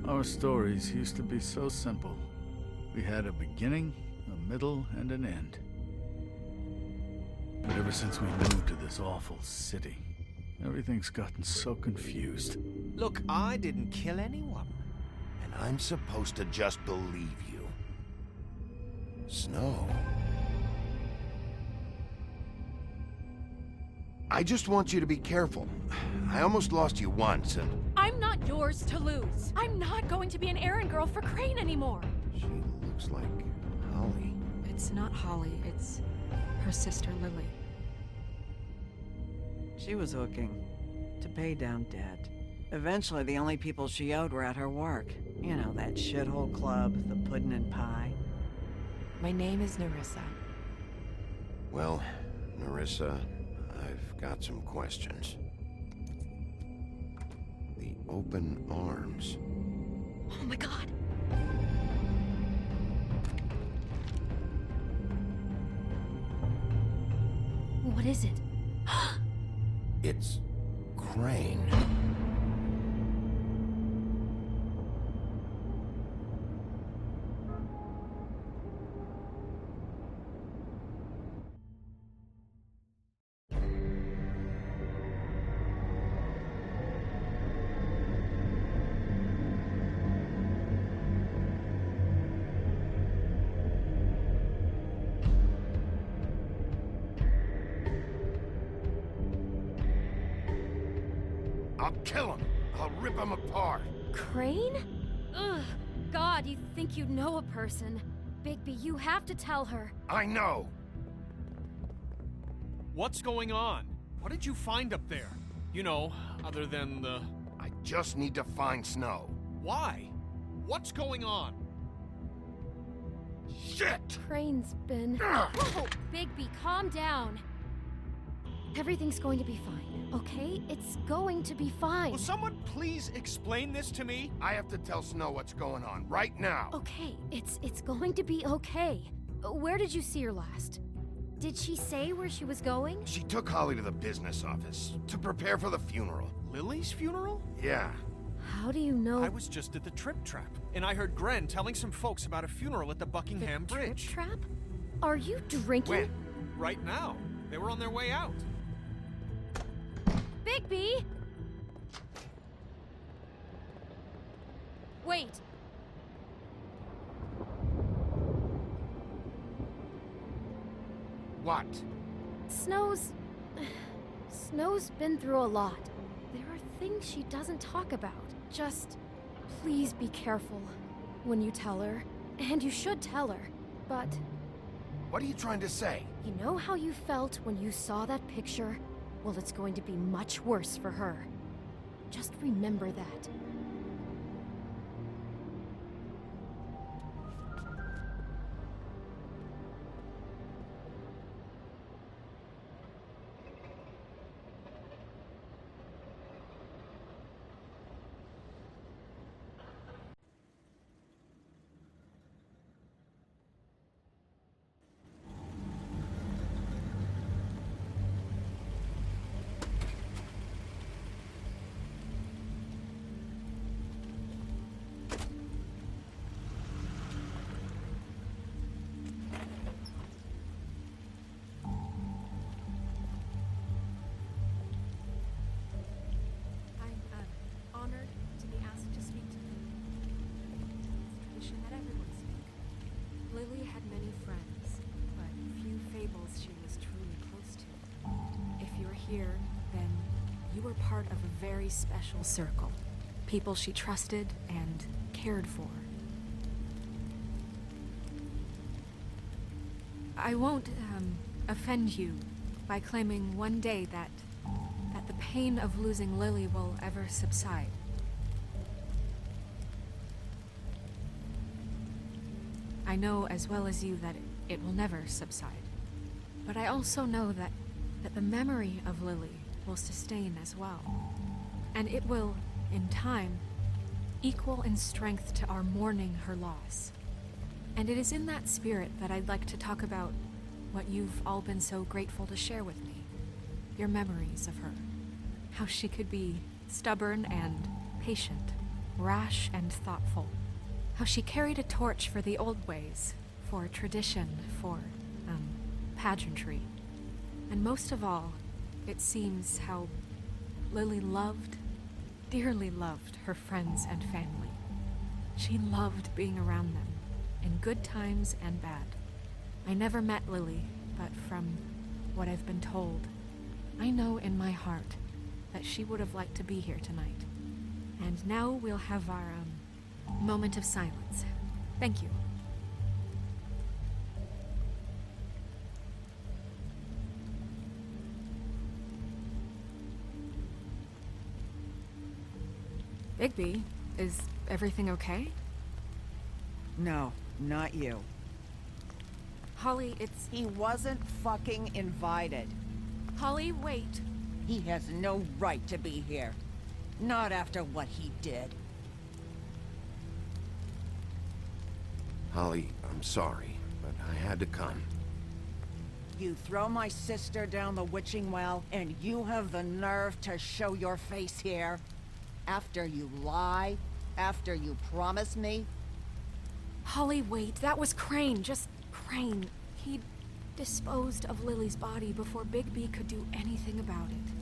Our stories used to be so simple. We had a beginning, a middle, and an end. But ever since we moved to this awful city, everything's gotten so confused. Look, I didn't kill anyone. And I'm supposed to just believe you. Snow. I just want you to be careful. I almost lost you once, and... I'm not yours to lose. I'm not going to be an errand girl for Crane anymore. She looks like Holly. It's not Holly, it's her sister Lily. She was hooking to pay down debt. Eventually, the only people she owed were at her work. You know, that shithole club, the puddin' and pie. My name is Nerissa. Well, Nerissa, I've got some questions. The open arms. Oh my god. What is it? It's Crane. I'll kill him. I'll rip him apart. Crane? Ugh. God, you think you know a person. Bigby, you have to tell her. I know. What's going on? What did you find up there? You know, other than the... I just need to find Snow. Why? What's going on? Shit! Crane's been... Whoa! Bigby, calm down. Everything's going to be fine, okay? It's going to be fine. Will someone please explain this to me? I have to tell Snow what's going on right now. Okay, it's going to be okay. Where did you see her last? Did she say where she was going? She took Holly to the business office to prepare for the funeral. Lily's funeral? Yeah. How do you know? I was just at the Trip Trap, and I heard Gren telling some folks about a funeral at the Buckingham the Bridge. Trip Trap? Are you drinking? When? Right now. They were on their way out. Bigby! Wait. What? Snow's been through a lot. There are things she doesn't talk about. Just, please be careful when you tell her. And you should tell her. But, What are you trying to say? you know how you felt when you saw that picture? Well, it's going to be much worse for her. Just remember that. here, then you were part of a very special circle. People she trusted and cared for. I won't, offend you by claiming one day that the pain of losing Lily will ever subside. I know as well as you that it will never subside. But I also know that the memory of Lily will sustain as well. And it will, in time, equal in strength to our mourning her loss. And it is in that spirit that I'd like to talk about what you've all been so grateful to share with me. Your memories of her. How she could be stubborn and patient, rash and thoughtful. How she carried a torch for the old ways, for tradition, for, pageantry. And most of all, it seems how Lily loved, dearly loved her friends and family. She loved being around them, in good times and bad. I never met Lily, but from what I've been told, I know in my heart that she would have liked to be here tonight. And now we'll have our, moment of silence. Thank you. Bigby, is everything okay? No, not you. Holly, it's... He wasn't fucking invited. Holly, wait. He has no right to be here. Not after what he did. Holly, I'm sorry, but I had to come. You throw my sister down the witching well, and you have the nerve to show your face here? After you lie? After you promise me? Holly, wait. That was Crane. Just Crane. He disposed of Lily's body before Bigby could do anything about it.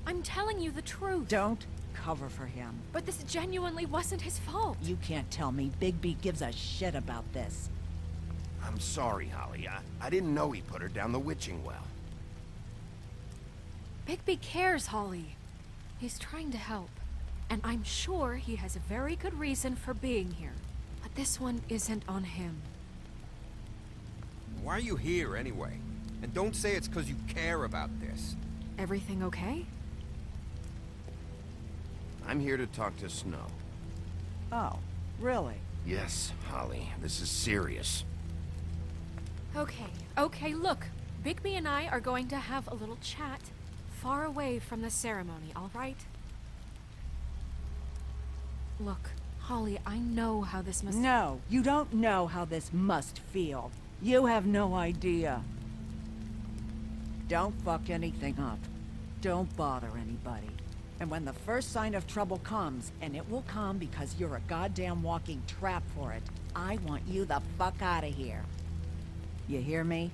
I'm telling you the truth. Don't cover for him. But this genuinely wasn't his fault. You can't tell me Bigby gives a shit about this. I'm sorry, Holly. I didn't know he put her down the witching well. Bigby cares, Holly. He's trying to help. And I'm sure he has a very good reason for being here. But this one isn't on him. Why are you here, anyway? And don't say it's because you care about this. Everything okay? I'm here to talk to Snow. Oh, really? Yes, Holly, this is serious. Okay, look. Bigby and I are going to have a little chat far away from the ceremony, all right? Look, Holly, I know how this must... No, you don't know how this must feel. You have no idea. Don't fuck anything up. Don't bother anybody. And when the first sign of trouble comes, and it will come because you're a goddamn walking trap for it, I want you the fuck out of here. You hear me?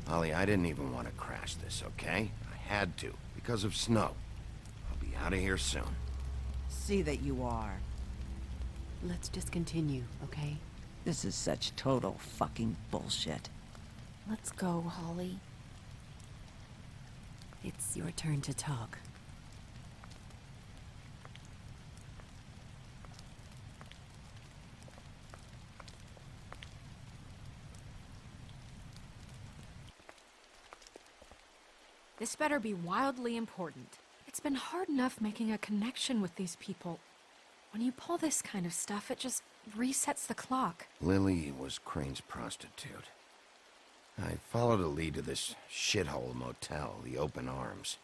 Holly, I didn't even want to crash this, okay? I had to, because of Snow. I'll be out of here soon. See that you are. Let's just continue, okay? This is such total fucking bullshit. Let's go, Holly. It's your turn to talk. This better be wildly important. It's been hard enough making a connection with these people. When you pull this kind of stuff, it just resets the clock. Lily was Crane's prostitute. I followed a lead to this shithole motel, the Open Arms.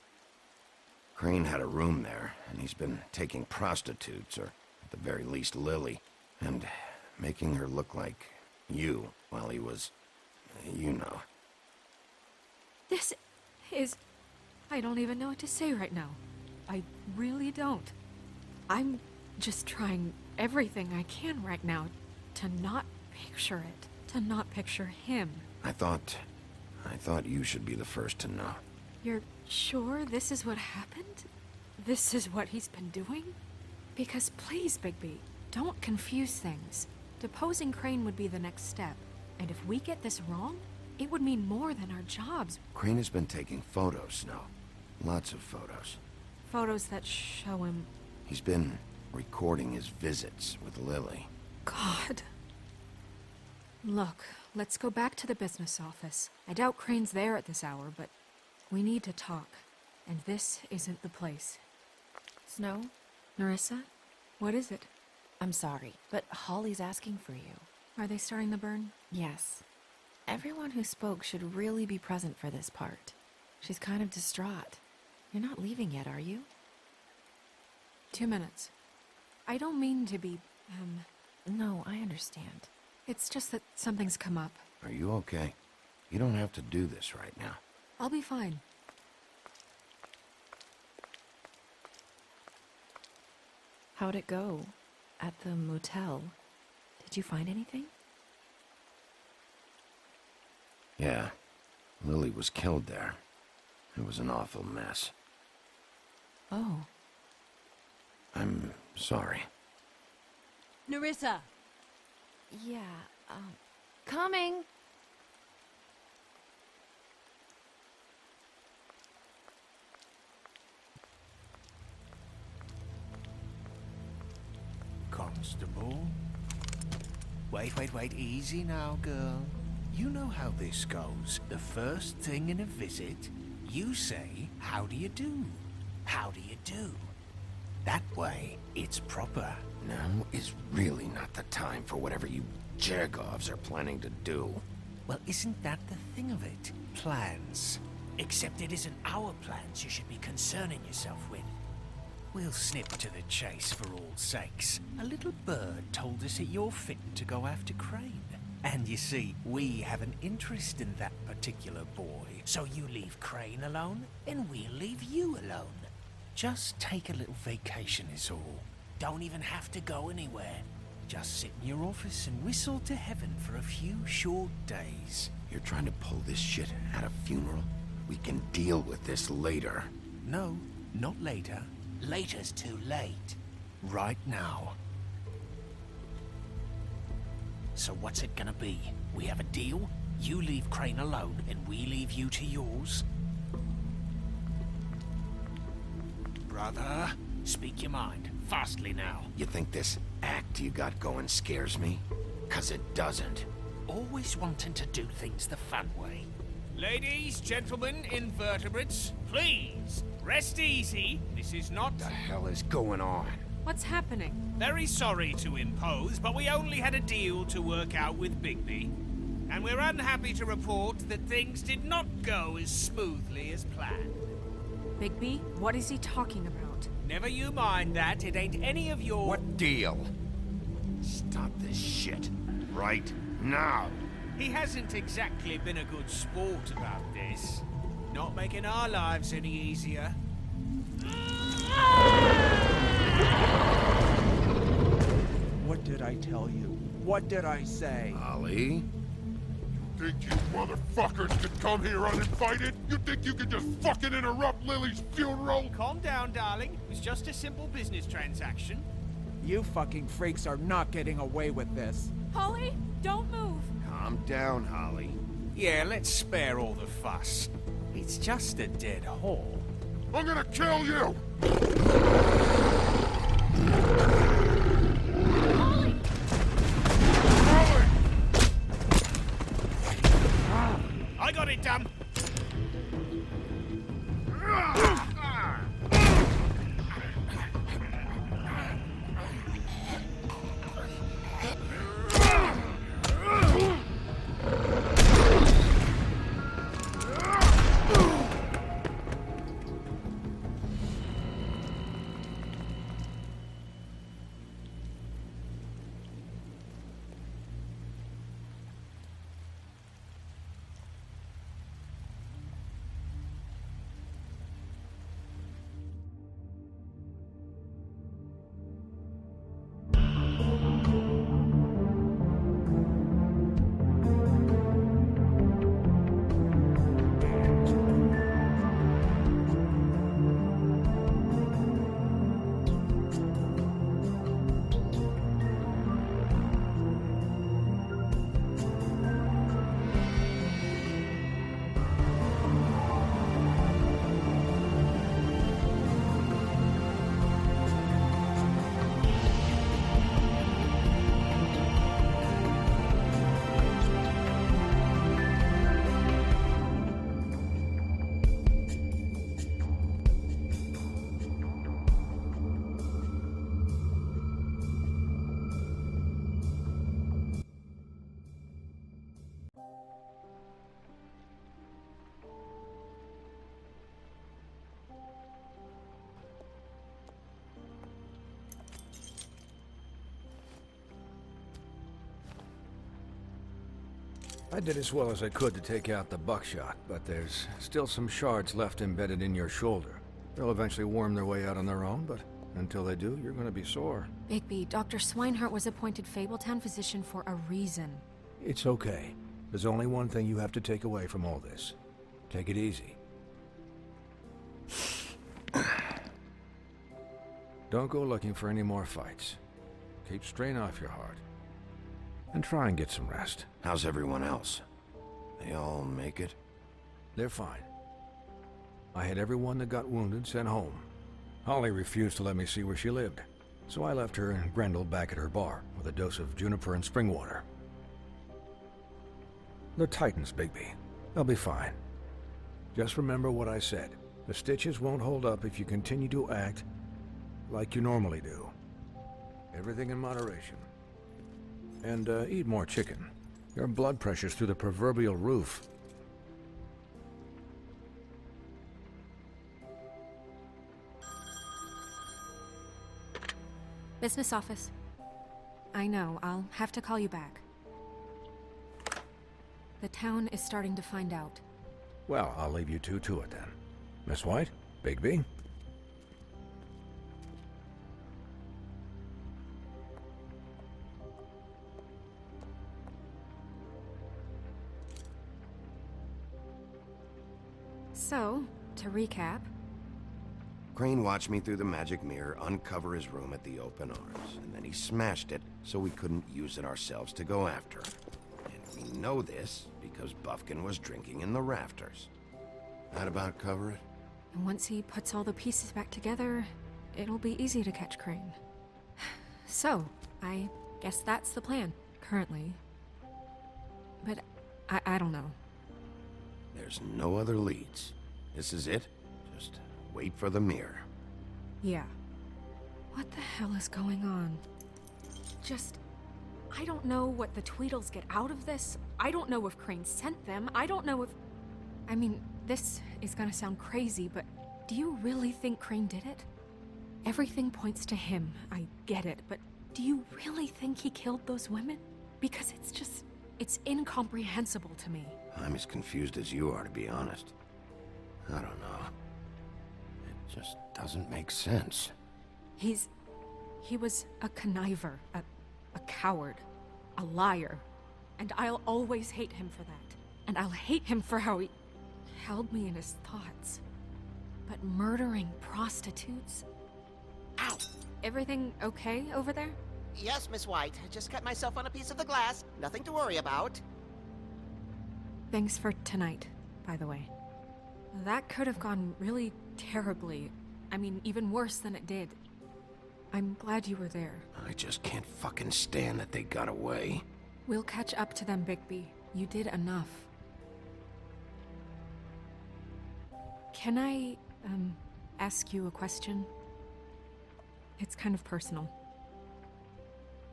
Crane had a room there, and he's been taking prostitutes, or at the very least Lily, and making her look like you while he was... you know. This is... I don't even know what to say right now. I really don't. I'm just trying everything I can right now to not picture it, to not picture him. I thought you should be the first to know. You're sure this is what happened? This is what he's been doing? Because please, Bigby, don't confuse things. Deposing Crane would be the next step. And if we get this wrong, It would mean more than our jobs. Crane has been taking photos, Snow. Lots of photos. Photos that show him... He's been recording his visits with Lily. God. Look, let's go back to the business office. I doubt Crane's there at this hour, but we need to talk. And this isn't the place. Snow? Nerissa? What is it? I'm sorry, but Holly's asking for you. Are they starting the burn? Yes. Everyone who spoke should really be present for this part. She's kind of distraught. You're not leaving yet, are you? 2 minutes. I don't mean to be, No, I understand. It's just that something's come up. Are you okay? You don't have to do this right now. I'll be fine. How'd it go? At the motel? Did you find anything? Yeah. Lily was killed there. It was an awful mess. Oh. I'm sorry. Nerissa! Yeah, coming! Constable? Wait, easy now, girl. You know how this goes. The first thing in a visit, you say, how do you do? How do you do? That way, it's proper. Now is really not the time for whatever you Jergovs are planning to do. Well, isn't that the thing of it? Plans. Except it isn't our plans you should be concerning yourself with. We'll snip to the chase for all sakes. A little bird told us that you're fitting to go after Crane. And you see, we have an interest in that particular boy. So you leave Crane alone, and we'll leave you alone. Just take a little vacation is all. Don't even have to go anywhere. Just sit in your office and whistle to heaven for a few short days. You're trying to pull this shit at a funeral? We can deal with this later. No, not later. Later's too late. Right now. So what's it gonna be? We have a deal? You leave Crane alone, and we leave you to yours? Brother, speak your mind. Fastly now. You think this act you got going scares me? 'Cause it doesn't. Always wanting to do things the fun way. Ladies, gentlemen, invertebrates, please, rest easy. This is not... What the hell is going on? What's happening? Very sorry to impose, but we only had a deal to work out with Bigby. And we're unhappy to report that things did not go as smoothly as planned. Bigby? What is he talking about? Never you mind that, it ain't any of your... What deal? Stop this shit. Right now. He hasn't exactly been a good sport about this. Not making our lives any easier. What did I tell you? What did I say? Ollie? Think you motherfuckers could come here uninvited? You think you could just fucking interrupt Lily's funeral? Calm down, darling. It was just a simple business transaction. You fucking freaks are not getting away with this. Holly, don't move! Calm down, Holly. Yeah, let's spare all the fuss. It's just a dead hole. I'm gonna kill you! Holly! Holly! I got it done. I did as well as I could to take out the buckshot, but there's still some shards left embedded in your shoulder. They'll eventually worm their way out on their own, but until they do, you're gonna be sore. Bigby, Dr. Swinehart was appointed Fabletown physician for a reason. It's okay. There's only one thing you have to take away from all this. Take it easy. Don't go looking for any more fights. Keep strain off your heart. And try and get some rest. How's everyone else? They all make it? They're fine. I had everyone that got wounded sent home. Holly refused to let me see where she lived, so I left her and Grendel back at her bar with a dose of juniper and spring water. They're Titans, Bigby. They'll be fine. Just remember what I said. The stitches won't hold up if you continue to act like you normally do. Everything in moderation. And eat more chicken. Your blood pressure's through the proverbial roof. Business office. I know, I'll have to call you back. The town is starting to find out. Well, I'll leave you two to it then. Miss White? Bigby? So, to recap... Crane watched me through the magic mirror uncover his room at the open arms, and then he smashed it so we couldn't use it ourselves to go after him. And we know this because Buffkin was drinking in the rafters. That about cover it? And once he puts all the pieces back together, it'll be easy to catch Crane. So, I guess that's the plan, currently. But I don't know. There's no other leads. This is it. Just wait for the mirror. Yeah. What the hell is going on? I don't know what the Tweedles get out of this. I don't know if Crane sent them. I don't know if... I mean, this is gonna sound crazy, but do you really think Crane did it? Everything points to him, I get it, but do you really think he killed those women? Because it's incomprehensible to me. I'm as confused as you are, to be honest. I don't know. It just doesn't make sense. He was a conniver, a coward, a liar, and I'll always hate him for that. And I'll hate him for how he held me in his thoughts. But murdering prostitutes? Ow! Everything okay over there? Yes, Miss White. Just cut myself on a piece of the glass. Nothing to worry about. Thanks for tonight, by the way. That could have gone really terribly. I mean, even worse than it did. I'm glad you were there. I just can't fucking stand that they got away. We'll catch up to them, Bigby. You did enough. Can I, ask you a question? It's kind of personal.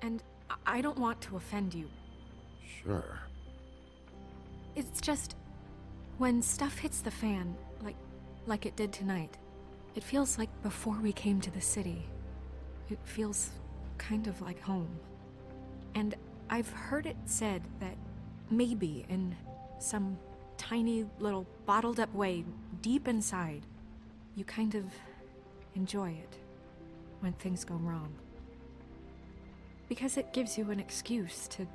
And I don't want to offend you. Sure. It's just... when stuff hits the fan, like it did tonight, it feels like before we came to the city. It feels kind of like home. And I've heard it said that maybe in some tiny little bottled up way deep inside, you kind of enjoy it when things go wrong. Because it gives you an excuse to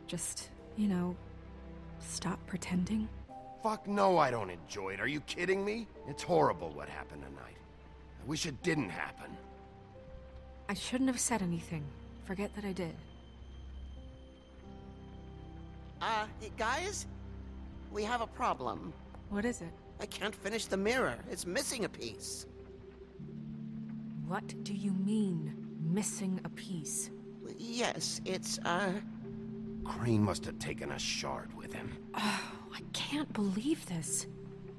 just, you know, stop pretending. Fuck no, I don't enjoy it. Are you kidding me? It's horrible what happened tonight. I wish it didn't happen. I shouldn't have said anything. Forget that I did. Guys? We have a problem. What is it? I can't finish the mirror. It's missing a piece. What do you mean, missing a piece? Yes, it's, Crane must have taken a shard with him. Oh, I can't believe this.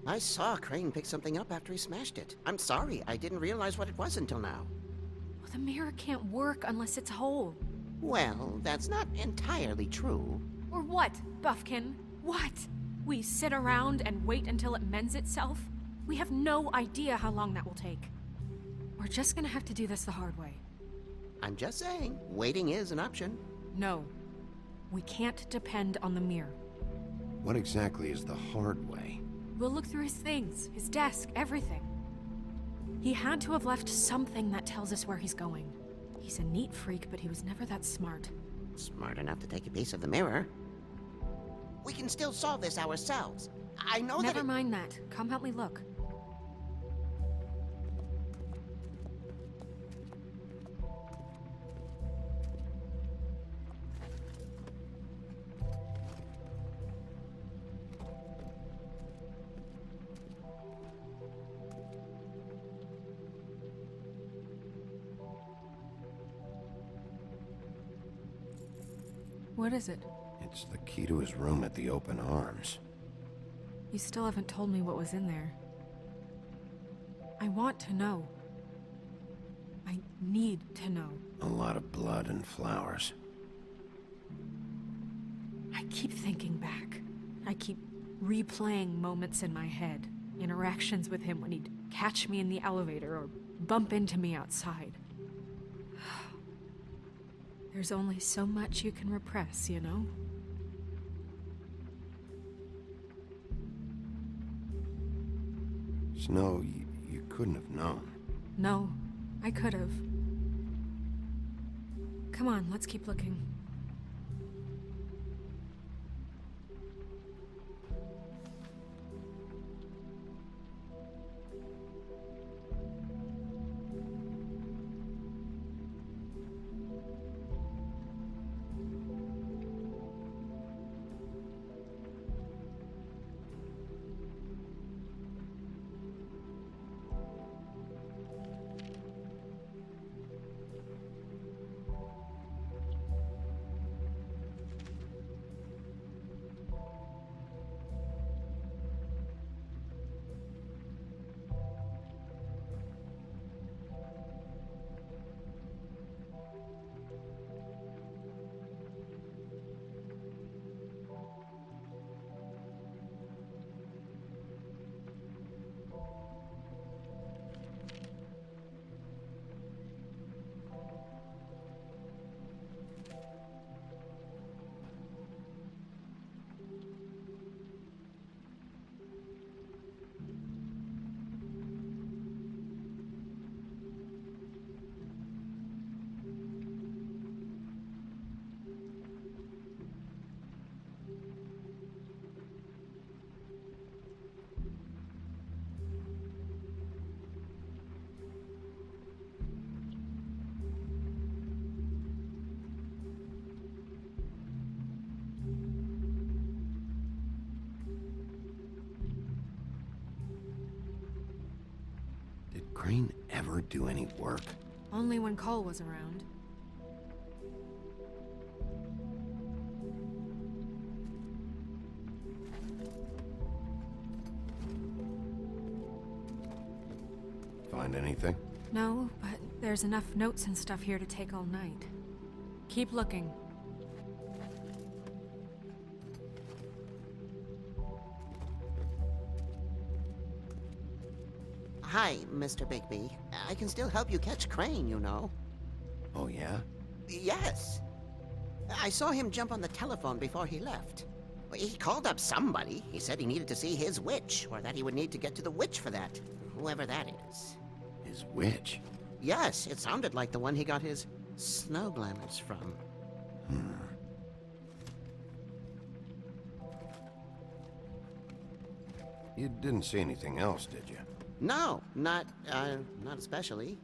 I saw Crane pick something up after he smashed it. I'm sorry, I didn't realize what it was until now. Well, the mirror can't work unless it's whole. Well, that's not entirely true. Or what, Buffkin? What? We sit around and wait until it mends itself? We have no idea how long that will take. We're just gonna have to do this the hard way. I'm just saying, waiting is an option. No. We can't depend on the mirror. What exactly is the hard way? We'll look through his things, his desk, everything. He had to have left something that tells us where he's going. He's a neat freak, but he was never that smart. Smart enough to take a piece of the mirror. We can still solve this ourselves. I know that. Never mind that. Come help me look. What is it? It's the key to his room at the Open Arms. You still haven't told me what was in there. I want to know. I need to know. A lot of blood and flowers. I keep thinking back. I keep replaying moments in my head. Interactions with him when he'd catch me in the elevator or bump into me outside. There's only so much you can repress, you know? Snow, you couldn't have known. No, I could have. Come on, let's keep looking. Did Crane ever do any work? Only when Cole was around. Find anything? No, but there's enough notes and stuff here to take all night. Keep looking. Hi, Mr. Bigby. I can still help you catch Crane, you know. Oh, yeah? Yes. I saw him jump on the telephone before he left. He called up somebody. He said he needed to see his witch, or that he would need to get to the witch for that. Whoever that is. His witch? Yes, it sounded like the one he got his snow glamours from. You didn't see anything else, did you? No, not especially.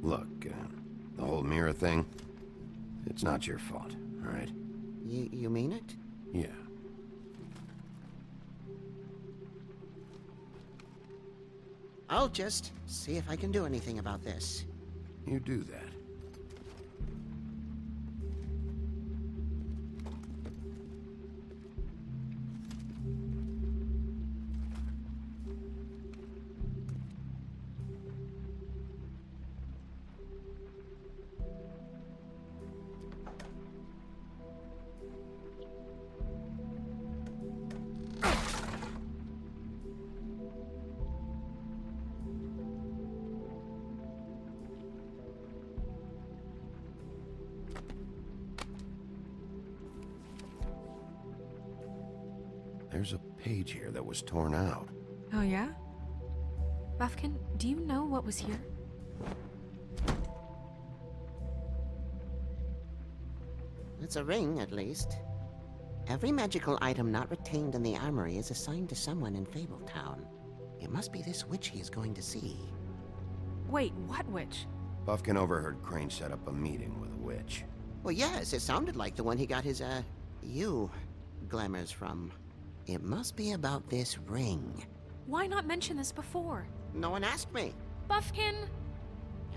Look, the whole mirror thing, it's not your fault, all right? You mean it? Yeah. I'll just see if I can do anything about this. You do that. page here that was torn out. Oh, yeah? Buffkin, do you know what was here? It's a ring, at least. Every magical item not retained in the armory is assigned to someone in Fabletown. It must be this witch he is going to see. Wait, what witch? Buffkin overheard Crane set up a meeting with a witch. Well, yes, it sounded like the one he got his, glamours from. It must be about this ring. Why not mention this before? No one asked me. Buffkin!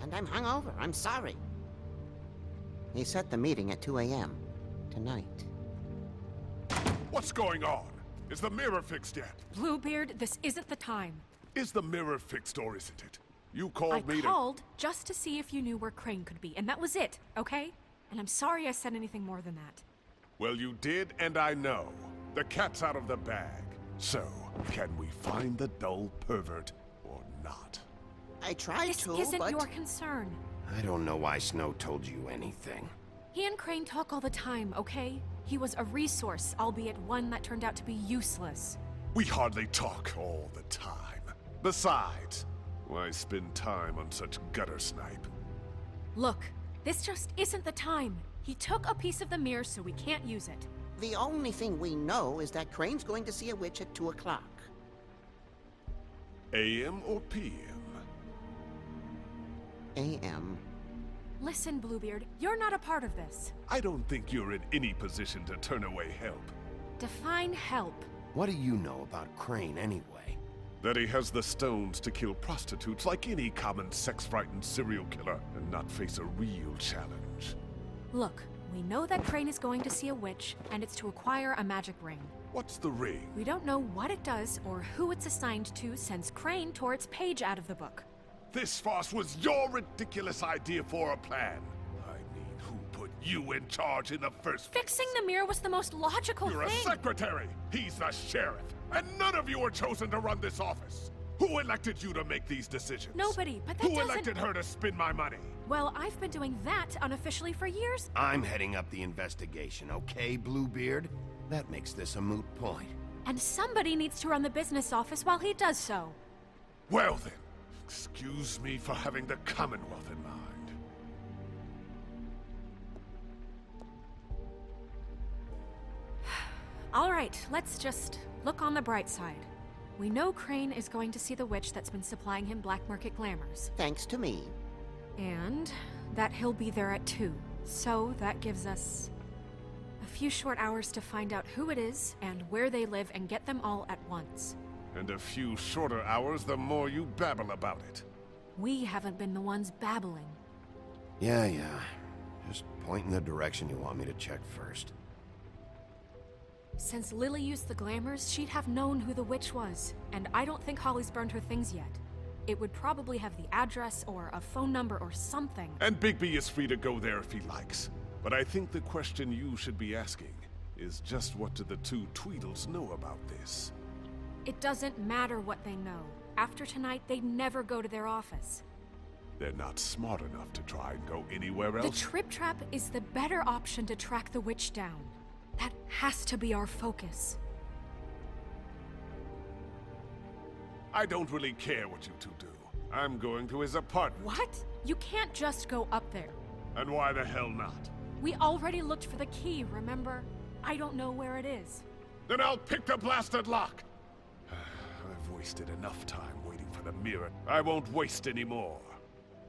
And I'm hungover. I'm sorry. He set the meeting at 2 a.m. tonight. What's going on? Is the mirror fixed yet? Bluebeard, this isn't the time. Is the mirror fixed or isn't it? You called me I called just to see if you knew where Crane could be, and that was it, okay? And I'm sorry I said anything more than that. Well, you did, and I know. The cat's out of the bag. So, can we find the dull pervert or not? I tried to, This isn't but... your concern. I don't know why Snow told you anything. He and Crane talk all the time, okay? He was a resource, albeit one that turned out to be useless. We hardly talk all the time. Besides, why spend time on such gutter snipe? Look, this just isn't the time. He took a piece of the mirror, so we can't use it. The only thing we know is that Crane's going to see a witch at 2 o'clock. AM or PM? AM. Listen, Bluebeard, you're not a part of this. I don't think you're in any position to turn away help. Define help. What do you know about Crane anyway? That he has the stones to kill prostitutes like any common sex-frightened serial killer and not face a real challenge. Look, we know that Crane is going to see a witch, and it's to acquire a magic ring. What's the ring? We don't know what it does or who it's assigned to since Crane tore its page out of the book. This farce was your ridiculous idea for a plan. I mean, who put you in charge in the first place? Fixing the mirror was the most logical You're thing. a secretary. He's the sheriff. And none of you were chosen to run this office. Who elected you to make these decisions? Nobody, but that Who doesn't... elected her to spend my money? Well, I've been doing that unofficially for years. I'm heading up the investigation, okay, Bluebeard? That makes this a moot point. And somebody needs to run the business office while he does so. Well then, excuse me for having the Commonwealth in mind. All right, let's just look on the bright side. We know Crane is going to see the witch that's been supplying him black market glamours. Thanks to me. And that he'll be there at 2. So that gives us a few short hours to find out who it is and where they live and get them all at once. And a few shorter hours the more you babble about it. We haven't been the ones babbling. Yeah. Just point in the direction you want me to check first. Since Lily used the glamours, she'd have known who the witch was, and I don't think Holly's burned her things yet. It would probably have the address or a phone number or something. And Bigby is free to go there if he likes. But I think the question you should be asking is just what do the two Tweedles know about this? It doesn't matter what they know. After tonight, they'd never go to their office. They're not smart enough to try and go anywhere else. The Trip Trap is the better option to track the witch down. That has to be our focus. I don't really care what you two do. I'm going to his apartment. What? You can't just go up there. And why the hell not? We already looked for the key, remember? I don't know where it is. Then I'll pick the blasted lock! I've wasted enough time waiting for the mirror. I won't waste any more.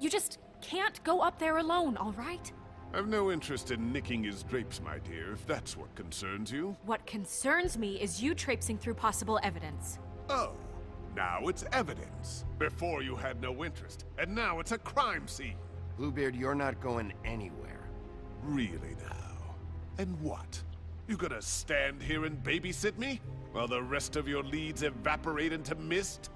You just can't go up there alone, all right? I've no interest in nicking his drapes, my dear, if that's what concerns you. What concerns me is you traipsing through possible evidence. Oh, now it's evidence. Before you had no interest, and now it's a crime scene. Bluebeard, you're not going anywhere. Really now? And what? You gonna stand here and babysit me? While the rest of your leads evaporate into mist?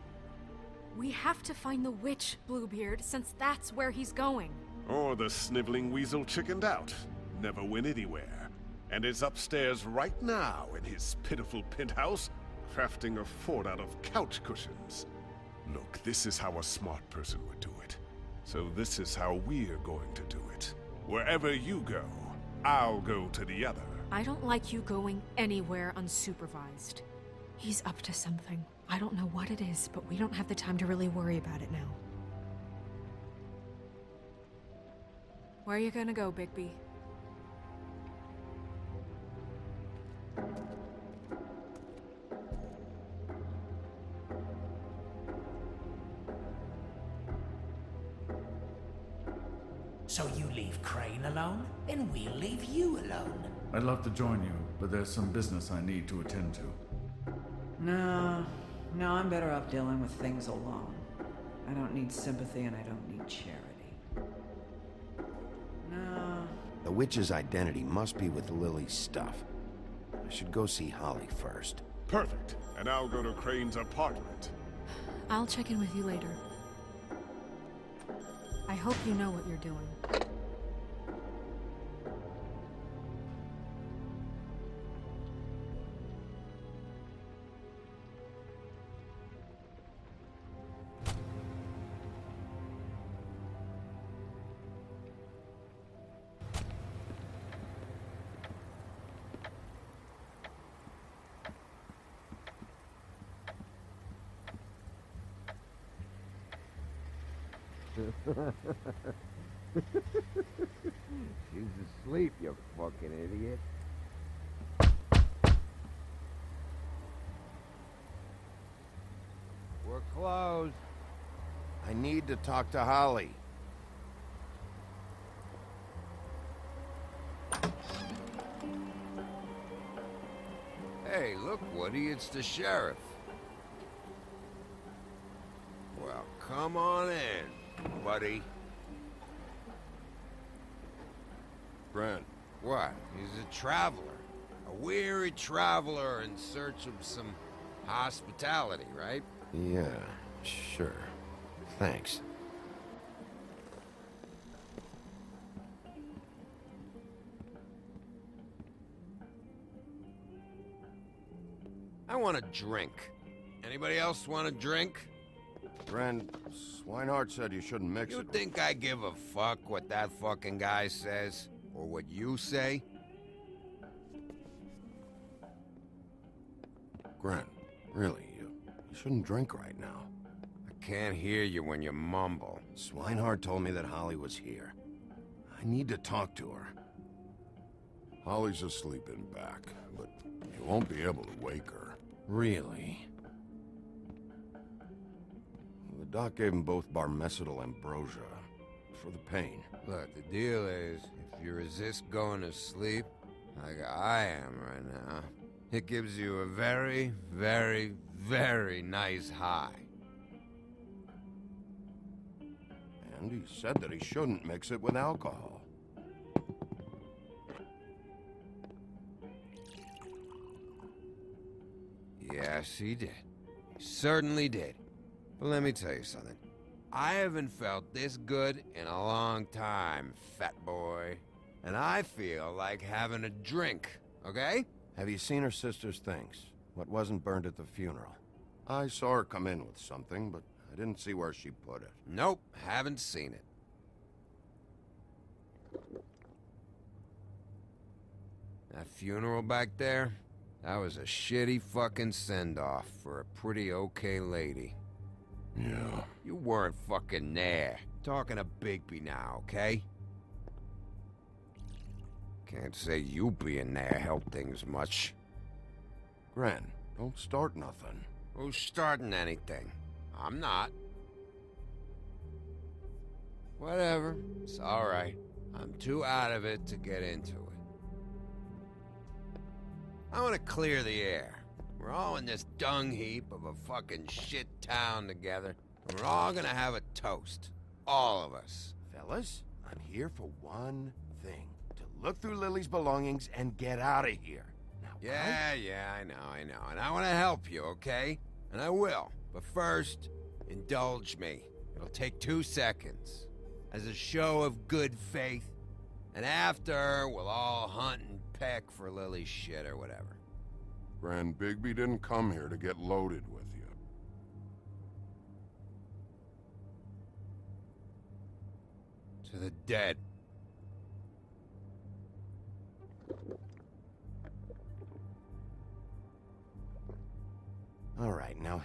We have to find the witch, Bluebeard, since that's where he's going. Or the sniveling weasel chickened out. Never went anywhere. And is upstairs right now in his pitiful penthouse, crafting a fort out of couch cushions. Look, this is how a smart person would do it. So this is how we're going to do it. Wherever you go, I'll go to the other. I don't like you going anywhere unsupervised. He's up to something. I don't know what it is, but we don't have the time to really worry about it now. Where are you gonna go, Bigby? So you leave Crane alone, and we'll leave you alone. I'd love to join you, but there's some business I need to attend to. No, I'm better off dealing with things alone. I don't need sympathy and I don't need charity. No. The witch's identity must be with Lily's stuff. I should go see Holly first. Perfect. And I'll go to Crane's apartment. I'll check in with you later. I hope you know what you're doing. She's asleep, you fucking idiot. We're closed. I need to talk to Holly. Hey, look, Woody, it's the sheriff. Well, come on in, buddy. Brent. What? He's a traveler. A weary traveler in search of some hospitality, right? Yeah, sure. Thanks. I want a drink. Anybody else want a drink? Brent, Swinehart said you shouldn't mix it. You think I give a fuck what that fucking guy says? Or what you say? Grant, really, you shouldn't drink right now. I can't hear you when you mumble. Swinehart told me that Holly was here. I need to talk to her. Holly's asleep in back, but you won't be able to wake her. Really? The doc gave them both barmecidal ambrosia for the pain. Look, the deal is, if you resist going to sleep, like I am right now, it gives you a very, very, very nice high. And he said that he shouldn't mix it with alcohol. Yes, he did. He certainly did. But let me tell you something. I haven't felt this good in a long time, fat boy. And I feel like having a drink, okay? Have you seen her sister's things? What wasn't burned at the funeral? I saw her come in with something, but I didn't see where she put it. Nope, haven't seen it. That funeral back there? That was a shitty fucking send-off for a pretty okay lady. Yeah. You weren't fucking there. Talking to Bigby now, okay? Can't say you being there helped things much. Gren, don't start nothing. Who's starting anything? I'm not. Whatever. It's alright. I'm too out of it to get into it. I want to clear the air. We're all in this dung heap of a fucking shit town together, and we're all gonna have a toast. All of us. Fellas, I'm here for one thing. To look through Lily's belongings and get out of here. Now, yeah, I know. And I want to help you, okay? And I will. But first, indulge me. It'll take 2 seconds. As a show of good faith. And after, we'll all hunt and peck for Lily's shit or whatever. Grand Bigby didn't come here to get loaded with you. To the dead.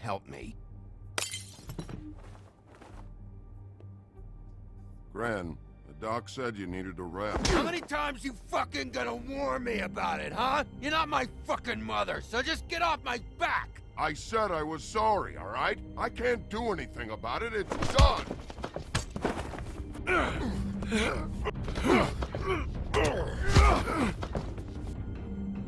help me. Gren, the doc said you needed a rest. How many times you fucking gonna warn me about it, huh? You're not my fucking mother, so just get off my back! I said I was sorry, all right? I can't do anything about it. It's done.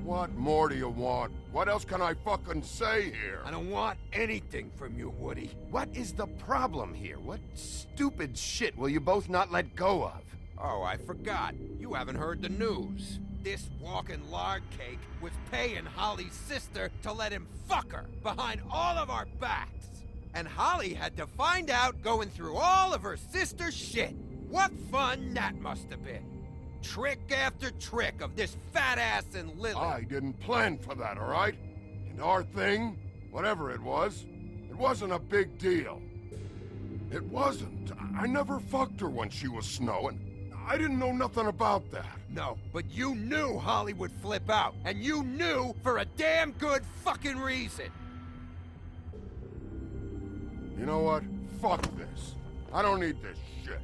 What more do you want? What else can I fucking say here? I don't want anything from you, Woody. What is the problem here? What stupid shit will you both not let go of? Oh, I forgot. You haven't heard the news. This walking lard cake was paying Holly's sister to let him fuck her behind all of our backs. And Holly had to find out going through all of her sister's shit. What fun that must have been. Trick after trick of this fat ass and Lily. I didn't plan for that, all right? And our thing, whatever it wasn't a big deal. It wasn't. I never fucked her when she was snowing. I didn't know nothing about that. No, but you knew Holly would flip out, and you knew for a damn good fucking reason. You know what? Fuck this. I don't need this shit.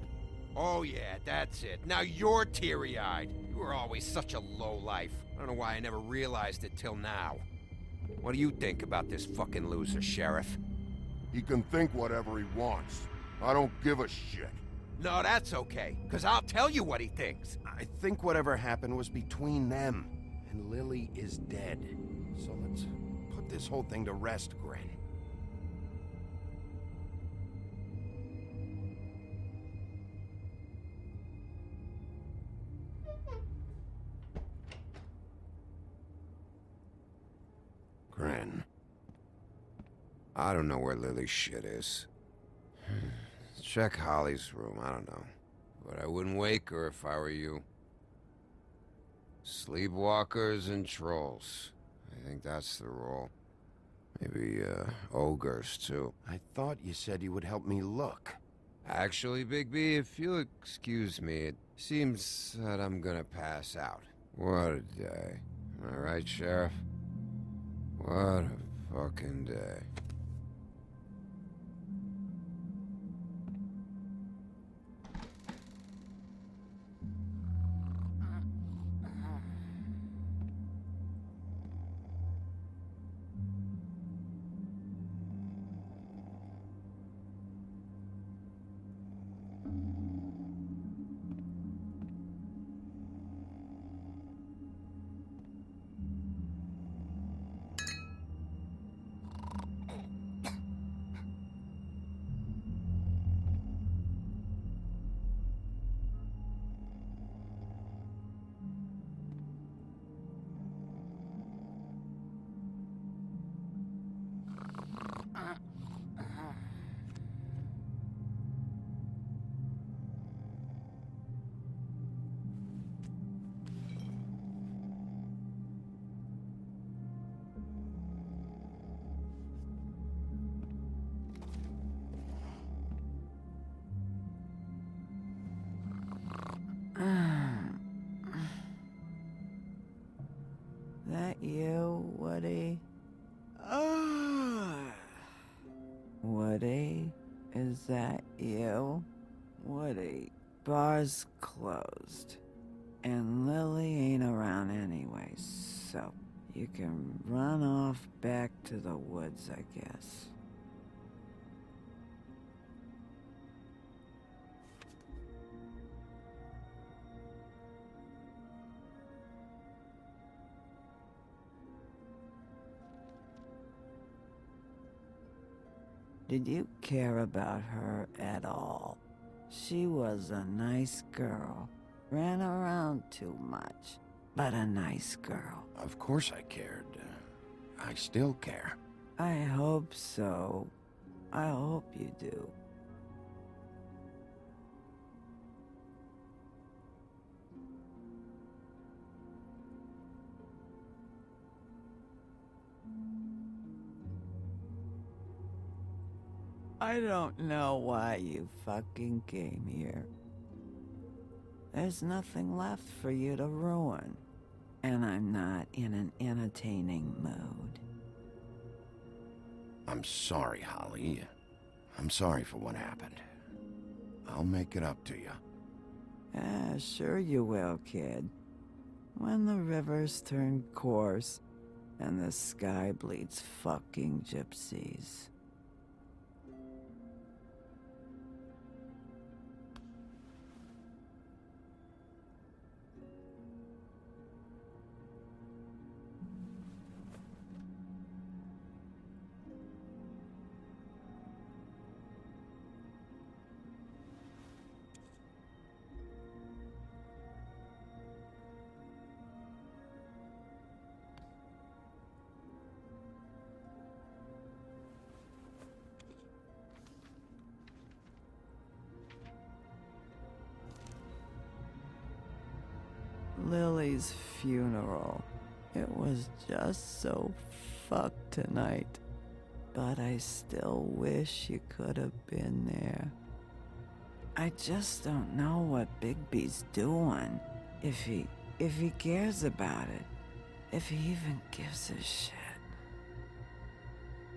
Oh yeah, that's it. Now you're teary-eyed. You were always such a lowlife. I don't know why I never realized it till now. What do you think about this fucking loser, Sheriff? He can think whatever he wants. I don't give a shit. No, that's okay, because I'll tell you what he thinks. I think whatever happened was between them, and Lily is dead. So let's put this whole thing to rest, Gren. Gren. I don't know where Lily's shit is. Check Holly's room, I don't know. But I wouldn't wake her if I were you. Sleepwalkers and trolls. I think that's the rule. Maybe, ogres, too. I thought you said you would help me look. Actually, Bigby, if you'll excuse me, it seems that I'm gonna pass out. What a day. Am I right, Sheriff? What a fucking day. That you, Woody? Woody? Is that you? Woody, bar's closed. And Lily ain't around anyway, so you can run off back to the woods, I guess. Did you care about her at all? She was a nice girl. Ran around too much, but a nice girl. Of course I cared. I still care. I hope so. I hope you do. I don't know why you fucking came here. There's nothing left for you to ruin. And I'm not in an entertaining mood. I'm sorry, Holly. I'm sorry for what happened. I'll make it up to you. Sure you will, kid. When the rivers turn coarse and the sky bleeds fucking gypsies. Lily's funeral. It was just so fucked tonight. But I still wish you could have been there. I just don't know what Bigby's doing. If he cares about it. If he even gives a shit.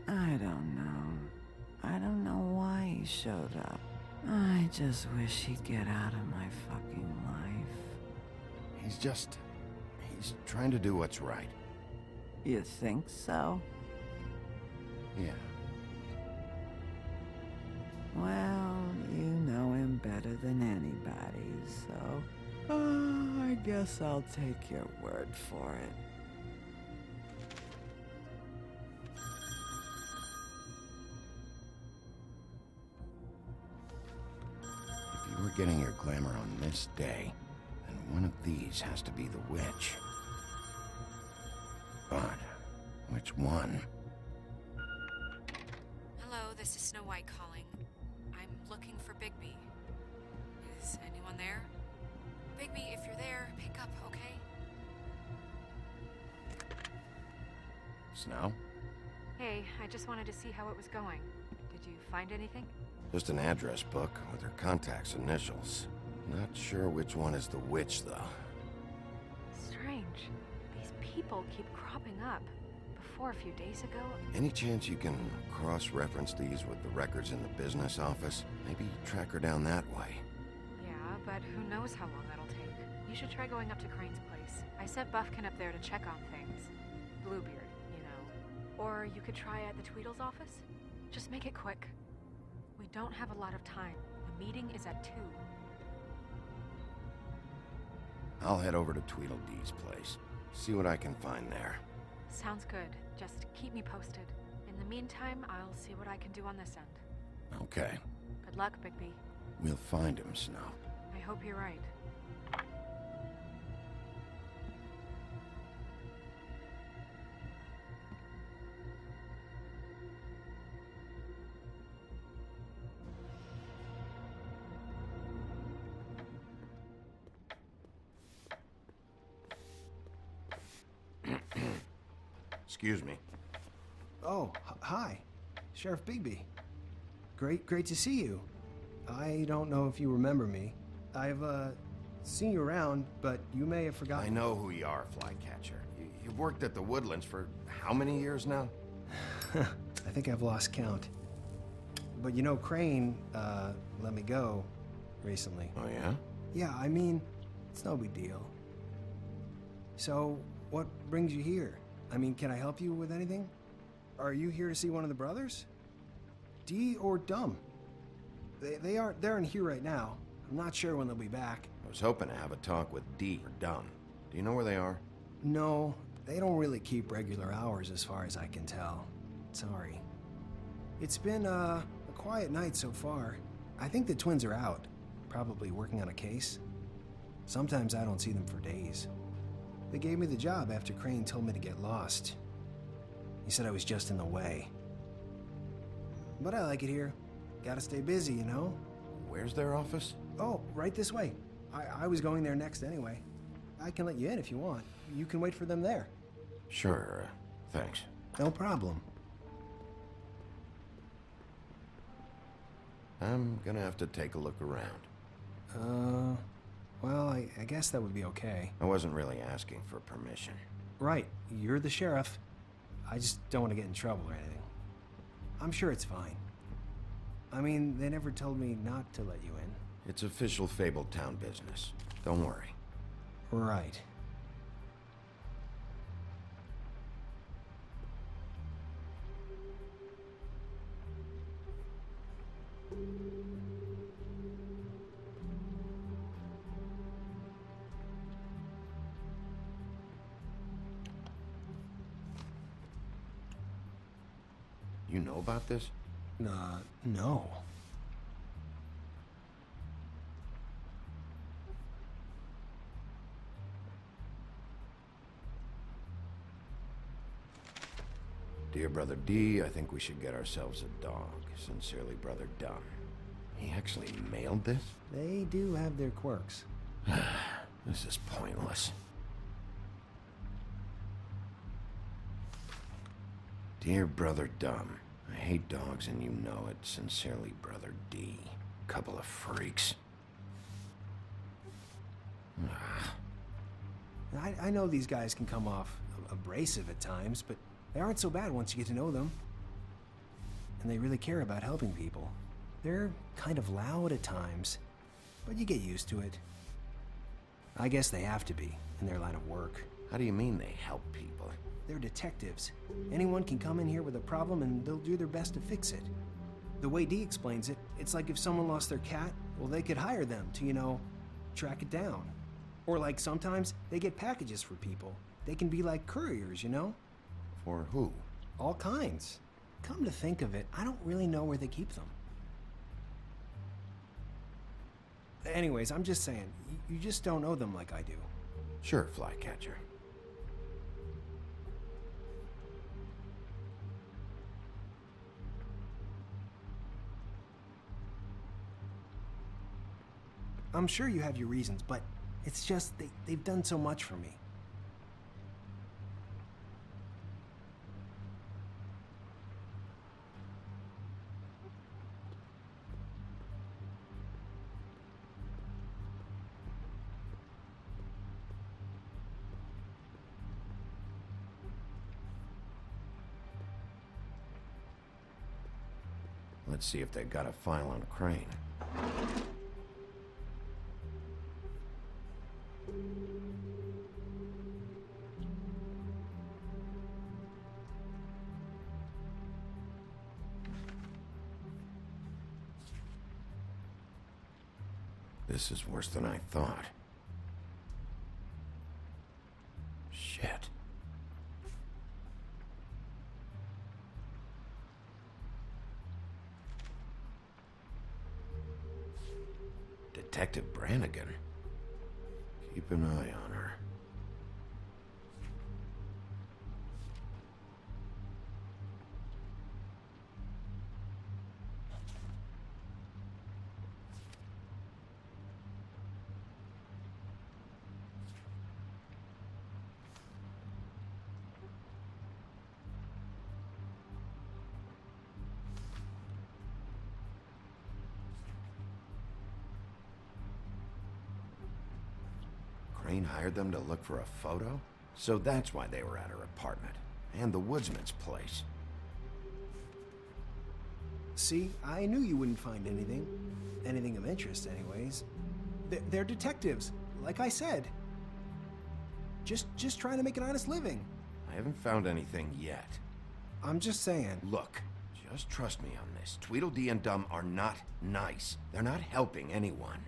I don't know. I don't know why he showed up. I just wish he'd get out of my fucking life. He's trying to do what's right. You think so? Yeah. Well, you know him better than anybody, so... I guess I'll take your word for it. If you were getting your glamour on this day, then one of these has to be the witch. But which one? Hello, this is Snow White calling. I'm looking for Bigby. Is anyone there? Bigby, if you're there, pick up, okay? Snow? Hey, I just wanted to see how it was going. Did you find anything? Just an address book with her contact's initials. Not sure which one is the witch, though. Strange. These people keep cropping up. Before, a few days ago... Any chance you can cross-reference these with the records in the business office? Maybe track her down that way. Yeah, but who knows how long that'll take. You should try going up to Crane's place. I sent Buffkin up there to check on things. Bluebeard, you know. Or you could try at the Tweedle's office. Just make it quick. We don't have a lot of time. The meeting is at 2. I'll head over to Tweedledee's place. See what I can find there. Sounds good. Just keep me posted. In the meantime, I'll see what I can do on this end. Okay. Good luck, Bigby. We'll find him, Snow. I hope you're right. Excuse me. Oh, hi. Sheriff Bigby. Great to see you. I don't know if you remember me. I've, seen you around, but you may have forgotten. I know who you are, Flycatcher. You've worked at the Woodlands for how many years now? I think I've lost count. But you know, Crane, let me go recently. Oh, yeah? Yeah, I mean, it's no big deal. So, what brings you here? I mean, can I help you with anything? Are you here to see one of the brothers? Dee or Dumb? They're in here right now. I'm not sure when they'll be back. I was hoping to have a talk with Dee or Dumb. Do you know where they are? No, they don't really keep regular hours as far as I can tell. Sorry. It's been, a quiet night so far. I think the twins are out, probably working on a case. Sometimes I don't see them for days. They gave me the job after Crane told me to get lost. He said I was just in the way. But I like it here. Gotta stay busy, you know? Where's their office? Oh, right this way. I was going there next anyway. I can let you in if you want. You can wait for them there. Sure, thanks. No problem. I'm gonna have to take a look around. Well, I guess that would be okay. I wasn't really asking for permission. Right, you're the sheriff. I just don't want to get in trouble or anything. I'm sure it's fine. I mean, they never told me not to let you in. It's official Fabletown business. Don't worry. Right. You know about this? No. Dear Brother D, I think we should get ourselves a dog. Sincerely, Brother Dumb. He actually mailed this? They do have their quirks. This is pointless. Dear Brother Dumb, I hate dogs and you know it. Sincerely, Brother D. Couple of freaks. I know these guys can come off abrasive at times, but they aren't so bad once you get to know them. And they really care about helping people. They're kind of loud at times, but you get used to it. I guess they have to be, in their line of work. How do you mean they help people? They're detectives. Anyone can come in here with a problem and they'll do their best to fix it. The way Dee explains it, it's like if someone lost their cat, well, they could hire them to, you know, track it down. Or like sometimes they get packages for people. They can be like couriers, you know? For who? All kinds. Come to think of it, I don't really know where they keep them. Anyways, I'm just saying, you just don't know them like I do. Sure, Flycatcher. I'm sure you have your reasons, but it's just they've done so much for me. Let's see if they got a file on Crane. This is worse than I thought. Shit. Detective Brannigan. Keep an eye on her. Crane hired them to look for a photo? So that's why they were at her apartment. And the woodsman's place. See, I knew you wouldn't find anything. Anything of interest, anyways. They're detectives, like I said. Just trying to make an honest living. I haven't found anything yet. I'm just saying. Look, just trust me on this. Tweedledee and Dumb are not nice. They're not helping anyone.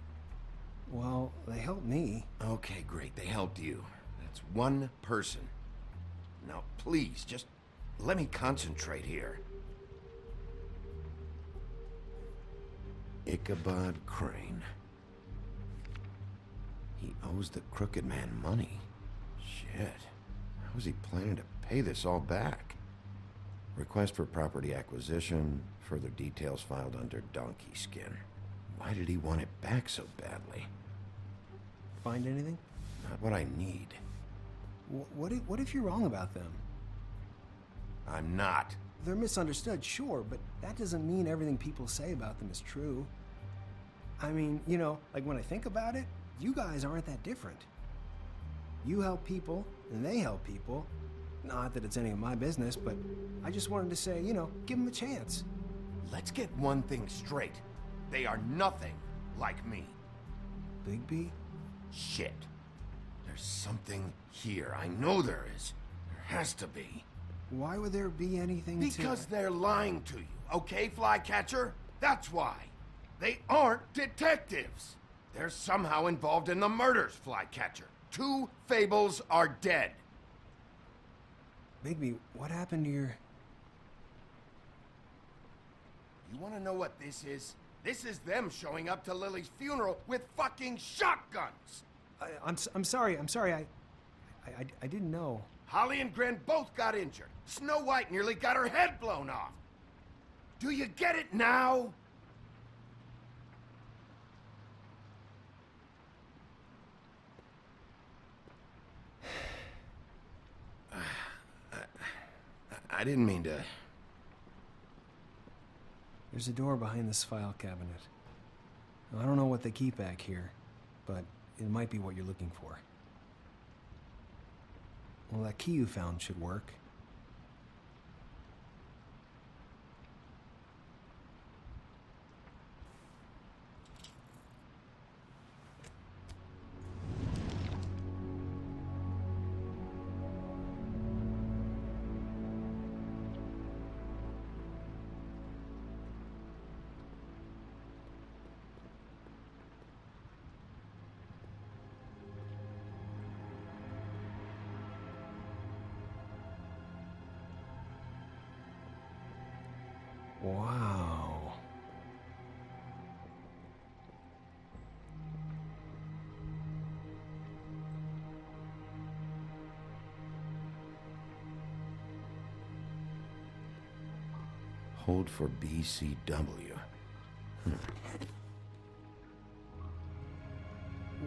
Well, they helped me. Okay, great. They helped you. That's one person. Now, please, just let me concentrate here. Ichabod Crane. He owes the crooked man money. Shit. How is he planning to pay this all back? Request for property acquisition. Further details filed under donkey skin. Why did he want it back so badly? Find anything? Not what I need. What if you're wrong about them? I'm not. They're misunderstood, sure, but that doesn't mean everything people say about them is true. I mean, you know, like when I think about it, you guys aren't that different. You help people, and they help people, Not that it's any of my business, but I just wanted to say, give him a chance. Let's get one thing straight. They are nothing like me. Bigby? Shit. There's something here. I know there is. There has to be. Why would there be anything Because they're lying to you, okay, Flycatcher? That's why. They aren't detectives. They're somehow involved in the murders, Flycatcher. 2 Fables are dead. Bigby, what happened to your... You want to know what this is? This is them showing up to Lily's funeral with fucking shotguns! I'm sorry. I didn't know. Holly and Gren both got injured. Snow White nearly got her head blown off. Do you get it now? I didn't mean to... There's a door behind this file cabinet. I don't know what they keep back here, but it might be what you're looking for. Well, that key you found should work. Wow. Hold for BCW.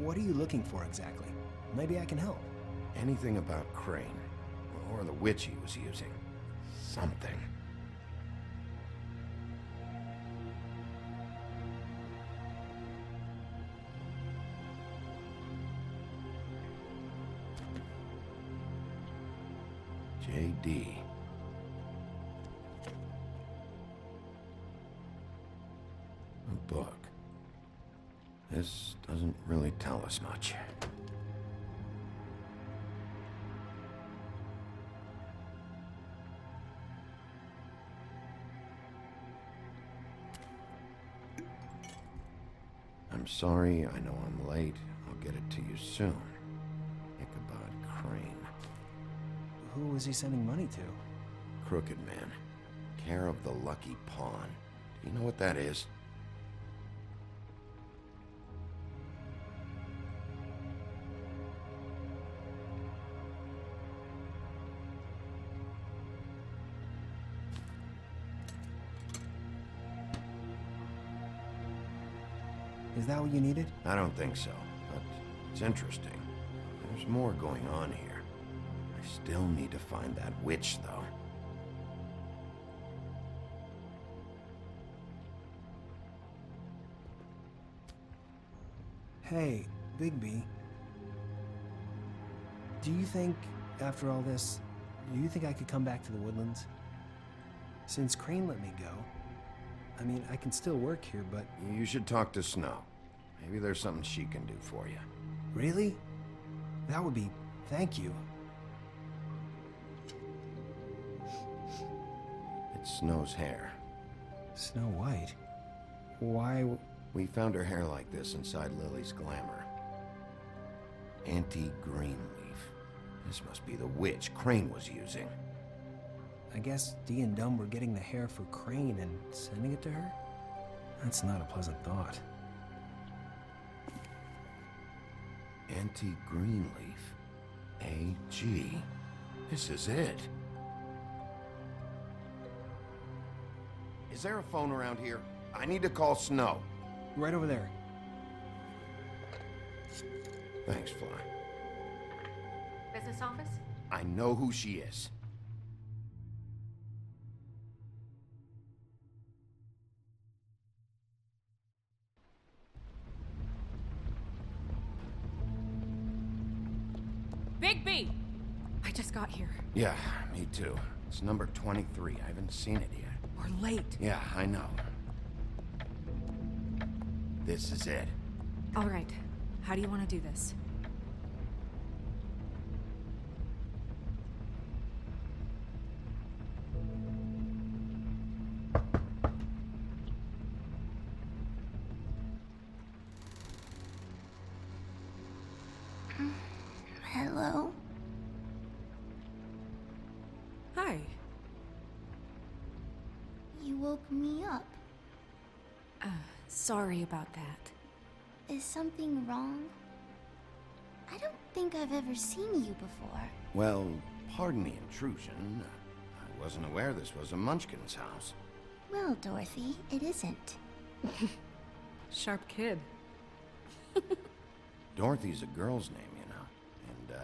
What are you looking for exactly? Maybe I can help. Anything about Crane, or the witch he was using. Something. JD. A book. This doesn't really tell us much. I'm sorry, I know I'm late. I'll get it to you soon. Ichabod Crane. Who was he sending money to? Crooked Man. Care of the Lucky Pawn. Do you know what that is? Is that what you needed? I don't think so, but it's interesting. There's more going on here. I still need to find that witch, though. Hey, Bigby. Do you think, after all this, do you think I could come back to the Woodlands? Since Crane let me go, I mean, I can still work here, but... You should talk to Snow. Maybe there's something she can do for you. Really? That would be... thank you. It's Snow's hair. Snow White? Why... We found her hair like this inside Lily's glamour. Anti-Greenleaf. This must be the witch Crane was using. I guess Dee and Dumb were getting the hair for Crane and sending it to her? That's not a pleasant thought. Anti-Greenleaf. AG. This is it. Is there a phone around here? I need to call Snow. Right over there. Thanks, Fly. Business office? I know who she is. Bigby! just got here. Yeah, me too. It's number 23. I haven't seen it yet. We're late. Yeah, I know. This is it. All right. How do you want to do this? Hello? Hi. You woke me up. Sorry about that. Is something wrong? I don't think I've ever seen you before. Well, pardon the intrusion. I wasn't aware this was a Munchkin's house. Well, Dorothy, it isn't. Sharp kid. Dorothy's a girl's name, you know. And,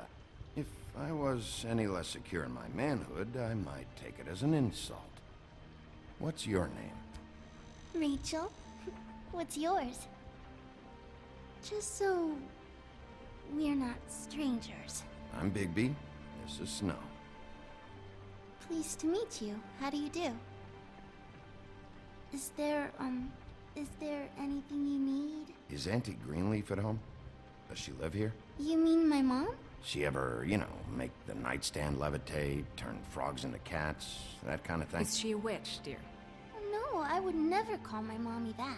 if I was any less secure in my manhood, I might take it as an insult. What's your name? Rachel? What's yours? Just so we're not strangers. I'm Bigby. This is Snow. Pleased to meet you. How do you do? Is there anything you need? Is Auntie Greenleaf at home? Does she live here? You mean my mom? She ever, you know, make the nightstand levitate, turn frogs into cats, that kind of thing? Is she a witch, dear? No, I would never call my mommy that.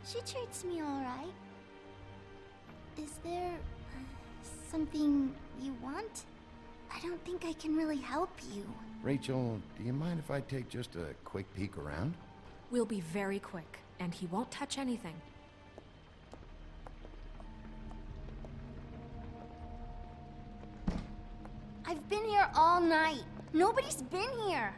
She treats me all right. Is there something you want? I don't think I can really help you. Rachel, do you mind if I take just a quick peek around? We'll be very quick, and he won't touch anything. I've been here all night. Nobody's been here.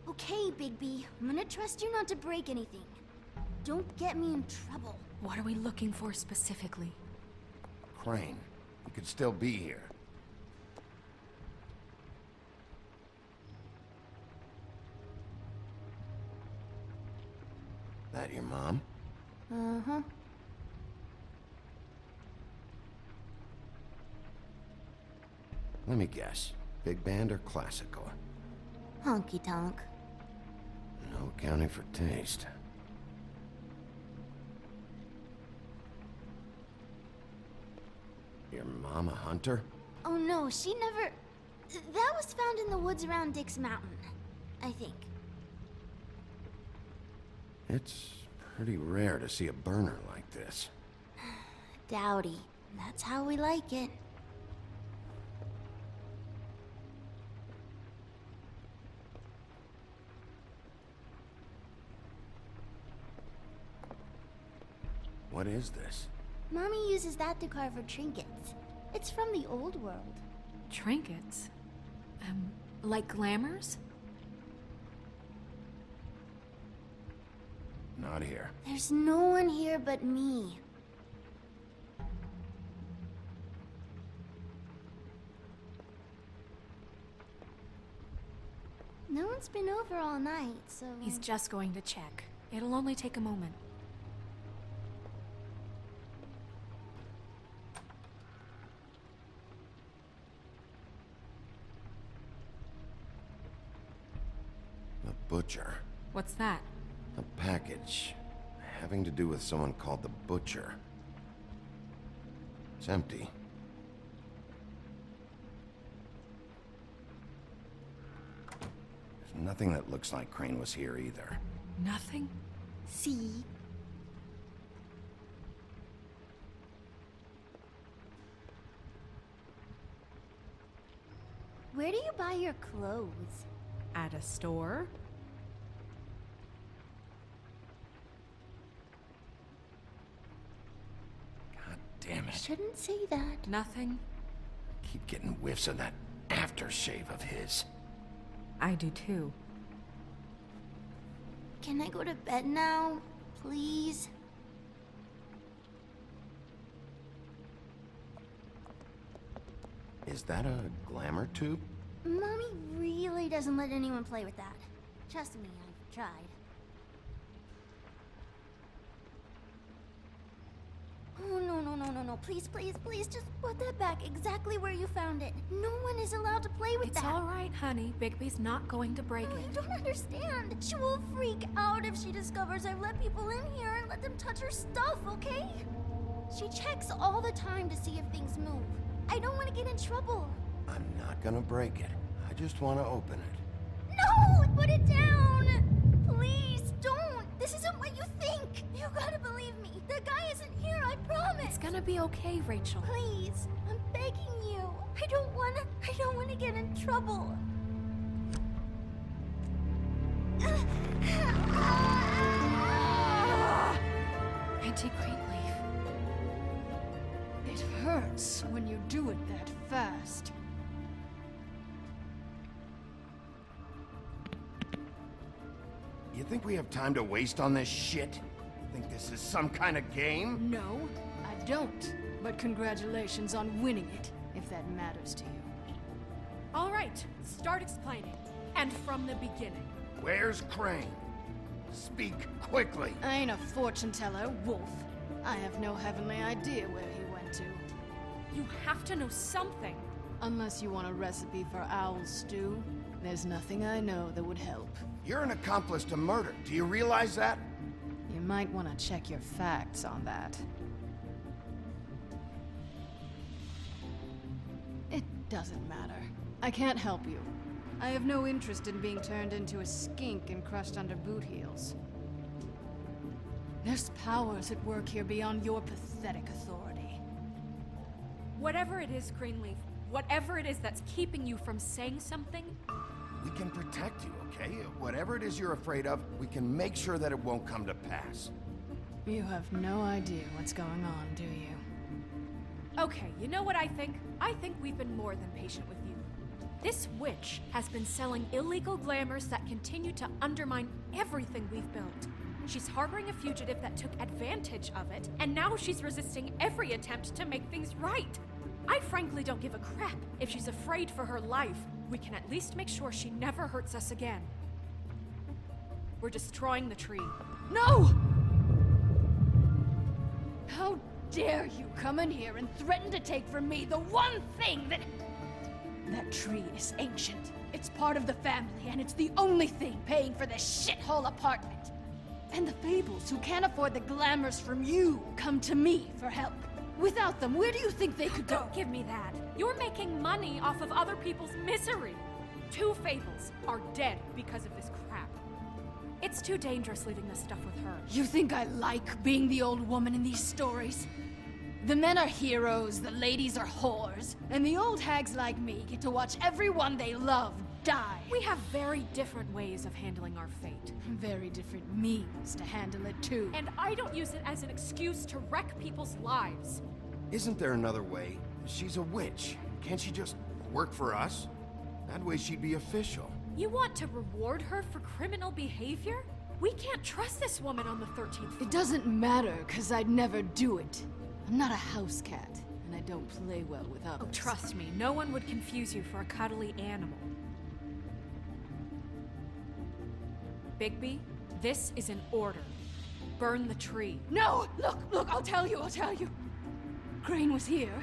Okay, Bigby. I'm gonna trust you not to break anything. Don't get me in trouble. What are we looking for specifically? Crane. He could still be here. That your mom? Uh-huh. Let me guess. Big band or classical? Honky tonk. No accounting for taste. Your mom a hunter? Oh no, she never... That was found in the woods around Dick's Mountain, I think. It's pretty rare to see a burner like this. Dowdy. That's how we like it. What is this? Mommy uses that to carve her trinkets. It's from the old world. Trinkets? Like glamours? Not here. There's no one here but me. No one's been over all night, so... He's just going to check. It'll only take a moment. The butcher. What's that? A package having to do with someone called the Butcher. It's empty. There's nothing that looks like Crane was here either. Nothing? See? Where do you buy your clothes? At a store? God damn it. Shouldn't say that. Nothing? Keep getting whiffs of that aftershave of his. I do too. Can I go to bed now, please? Is that a glamour tube? Mommy really doesn't let anyone play with that. Trust me, I've tried. Oh, no, no, no, no, no. No, please, please, please, just put that back exactly where you found it. No one is allowed to play with It's that. all right, honey. Bigby's not going to break No, you it. don't understand. She will freak out if she discovers I've let people in here and let them touch her stuff, okay? She checks all the time to see if things move. I don't want to get in trouble. I'm not gonna break it. I just want to open it. No! Put it down! Please, don't! This isn't what you think! You gotta believe me. The guy isn't here, I promise! It's gonna be okay, Rachel. Please, I'm begging you. I don't wanna get in trouble. Auntie Greenleaf. It hurts when you do it that fast. You think we have time to waste on this shit? Think this is some kind of game? No, I don't. But congratulations on winning it, if that matters to you. All right, start explaining. And from the beginning. Where's Crane? Speak quickly. I ain't a fortune teller, Wolf. I have no heavenly idea where he went to. You have to know something. Unless you want a recipe for owl stew, there's nothing I know that would help. You're an accomplice to murder. Do you realize that? You might want to check your facts on that. It doesn't matter. I can't help you. I have no interest in being turned into a skink and crushed under boot heels. There's powers at work here beyond your pathetic authority. Whatever it is, Greenleaf, whatever it is that's keeping you from saying something, We can protect you, okay? Whatever it is you're afraid of, we can make sure that it won't come to pass. You have no idea what's going on, do you? okay, you know what I think? I think we've been more than patient with you. This witch has been selling illegal glamours that continue to undermine everything we've built. She's harboring a fugitive that took advantage of it, and now she's resisting every attempt to make things right. I frankly don't give a crap if she's afraid for her life. We can at least make sure she never hurts us again. We're destroying the tree. No! How dare you come in here and threaten to take from me the one thing that... That tree is ancient. It's part of the family, and it's the only thing paying for this shithole apartment. And the Fables, who can't afford the glamours from you, come to me for help. Without them, where do you think they could go? Don't give me that. You're making money off of other people's misery. 2 Fables are dead because of this crap. It's too dangerous leaving this stuff with her. You think I like being the old woman in these stories? The men are heroes, the ladies are whores, and the old hags like me get to watch everyone they love die. We have very different ways of handling our fate. Very different means to handle it, too. And I don't use it as an excuse to wreck people's lives. Isn't there another way? She's a witch. Can't she just work for us? That way she'd be official. You want to reward her for criminal behavior? We can't trust this woman on the 13th floor. It doesn't matter, because I'd never do it. I'm not a house cat, and I don't play well with others. Oh, trust me, no one would confuse you for a cuddly animal. Bigby, this is an order. Burn the tree. No! Look, I'll tell you. Crane was here.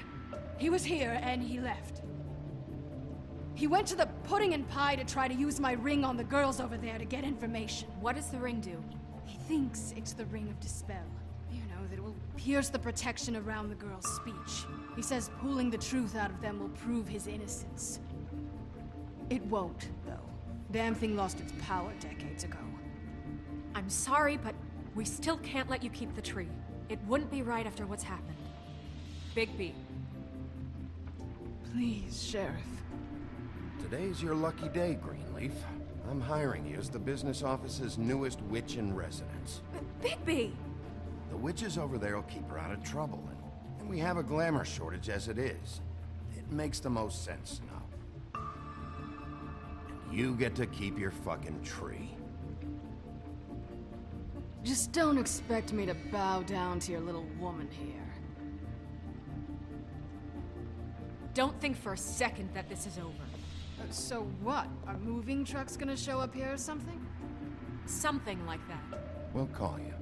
He was here, and he left. He went to the pudding and pie to try to use my ring on the girls over there to get information. What does the ring do? He thinks it's the ring of dispel. You know, that it will pierce the protection around the girls' speech. He says pulling the truth out of them will prove his innocence. It won't, though. Damn thing lost its power decades ago. I'm sorry, but we still can't let you keep the tree. It wouldn't be right after what's happened. Bigby. Please, Sheriff. Today's your lucky day, Greenleaf. I'm hiring you as the business office's newest witch in residence. Bigby! The witches over there will keep her out of trouble, and we have a glamour shortage as it is. It makes the most sense now. And you get to keep your fucking tree. Just don't expect me to bow down to your little woman here. Don't think for a second that this is over. So what? Are moving trucks gonna show up here or something? Something like that. We'll call you.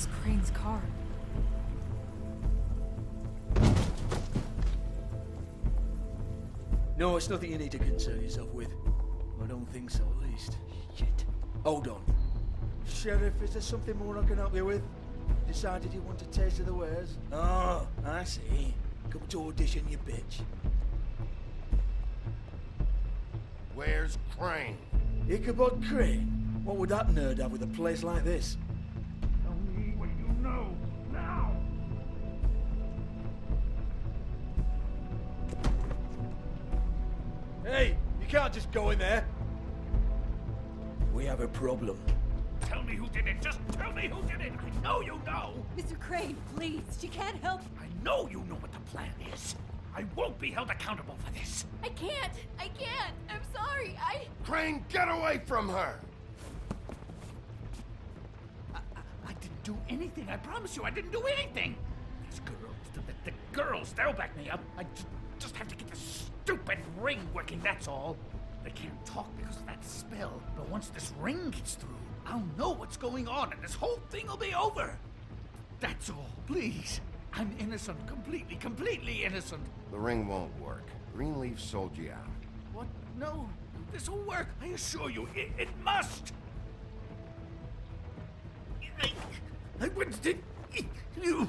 That's Crane's car. No, it's nothing you need to concern yourself with. I don't think so, at least. Shit. Hold on. Sheriff, is there something more I can help you with? Decided you want a taste of the wares? Oh, I see. Come to audition, you bitch. Where's Crane? Ichabod Crane? What would that nerd have with a place like this? Tell me what you know, now! Hey, you can't just go in there. We have a problem. Tell me who did it. Just tell me who did it. I know you know. Mr. Crane, please. She can't help. I know you know what the plan is. I won't be held accountable for this. I can't. I'm sorry. Crane, get away from her! I didn't do anything. I promise you, I didn't do anything. These girls, the girls, they'll back me up. I just have to get this stupid ring working, that's all. They can't talk because of that spell, but once this ring gets through, I'll know what's going on and this whole thing will be over. That's all, please. I'm innocent, completely innocent. The ring won't work. Greenleaf sold you out. What? No, this'll work. I assure you, it must. I wouldn't. You.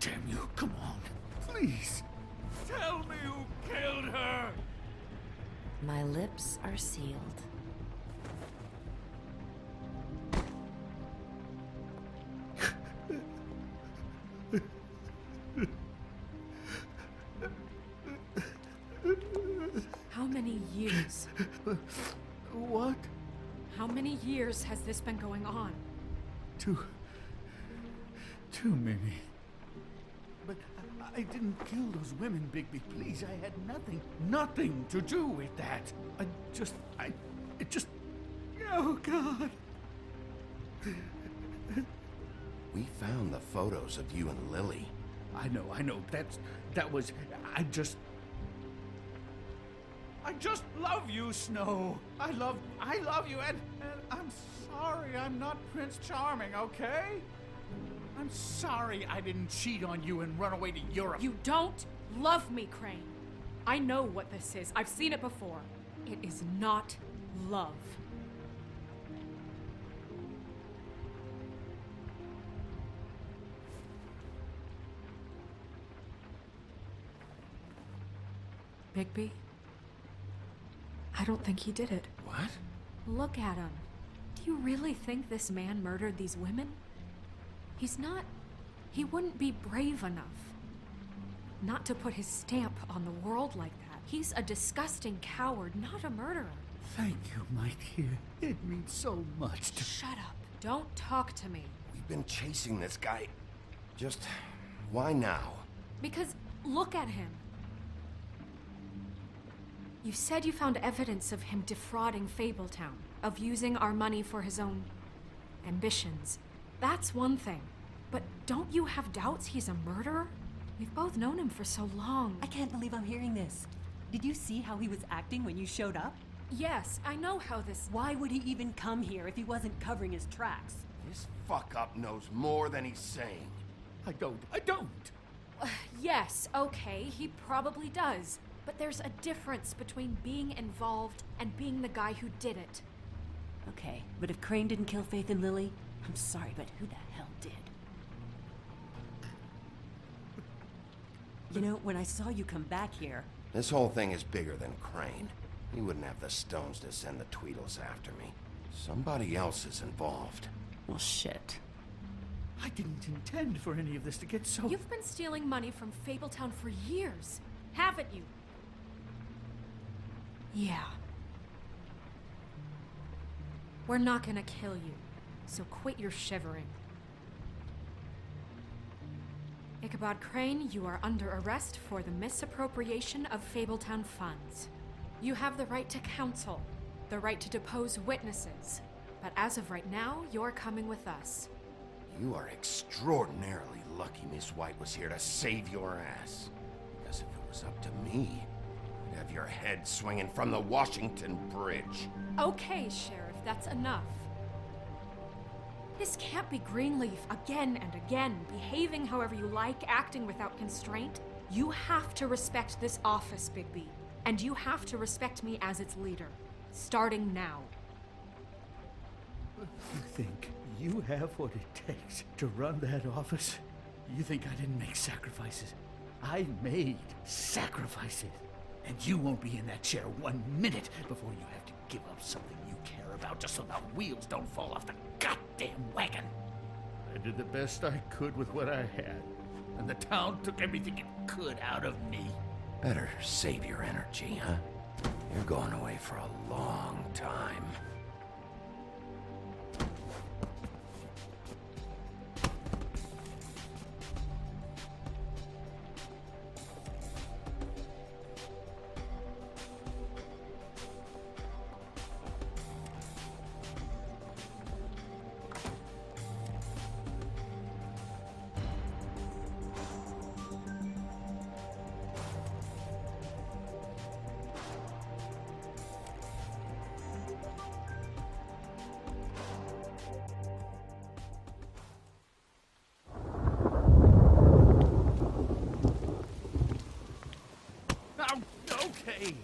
Damn you! Come on, please. Tell me who killed her. My lips are sealed. How many years? What? How many years has this been going on? Too many. But I didn't kill those women, Bigby. Please, I had nothing to do with that. It just. Oh, God. We found the photos of you and Lily. I know. That was. I just love you, Snow. I love you, and I'm sorry I'm not Prince Charming, okay? I'm sorry I didn't cheat on you and run away to Europe. You don't love me, Crane. I know what this is. I've seen it before. It is not love. Bigby? I don't think he did it. What? Look at him. Do you really think this man murdered these women? He's not... He wouldn't be brave enough. Not to put his stamp on the world like that. He's a disgusting coward, not a murderer. Thank you, my dear. It means so much to... Shut up. Don't talk to me. We've been chasing this guy. Just... why now? Because look at him. You said you found evidence of him defrauding Fabletown, of using our money for his own ambitions. That's one thing. But don't you have doubts he's a murderer? We've both known him for so long. I can't believe I'm hearing this. Did you see how he was acting when you showed up? Yes, I know how this... Why would he even come here if he wasn't covering his tracks? This fuck-up knows more than he's saying. I don't. Yes, okay, he probably does. But there's a difference between being involved and being the guy who did it. Okay, but if Crane didn't kill Faith and Lily, I'm sorry, but who the hell did? You know, when I saw you come back here... This whole thing is bigger than Crane. He wouldn't have the stones to send the Tweedles after me. Somebody else is involved. Well, shit. I didn't intend for any of this to get so... You've been stealing money from Fabletown for years, haven't you? Yeah. We're not gonna kill you, so quit your shivering. Ichabod Crane, you are under arrest for the misappropriation of Fabletown funds. You have the right to counsel, the right to depose witnesses, but as of right now, you're coming with us. You are extraordinarily lucky Miss White was here to save your ass. Because if it was up to me, I'd have your head swinging from the Washington Bridge. Okay, Sheriff, that's enough. This can't be Greenleaf again and again, behaving however you like, acting without constraint. You have to respect this office, Bigby. And you have to respect me as its leader. Starting now. You think you have what it takes to run that office? You think I didn't make sacrifices? I made sacrifices. And you won't be in that chair 1 minute before you have to give up something you care about just so the wheels don't fall off the goddamn wagon. I did the best I could with what I had, and the town took everything it could out of me. Better save your energy, huh? You're going away for a long time. Okay.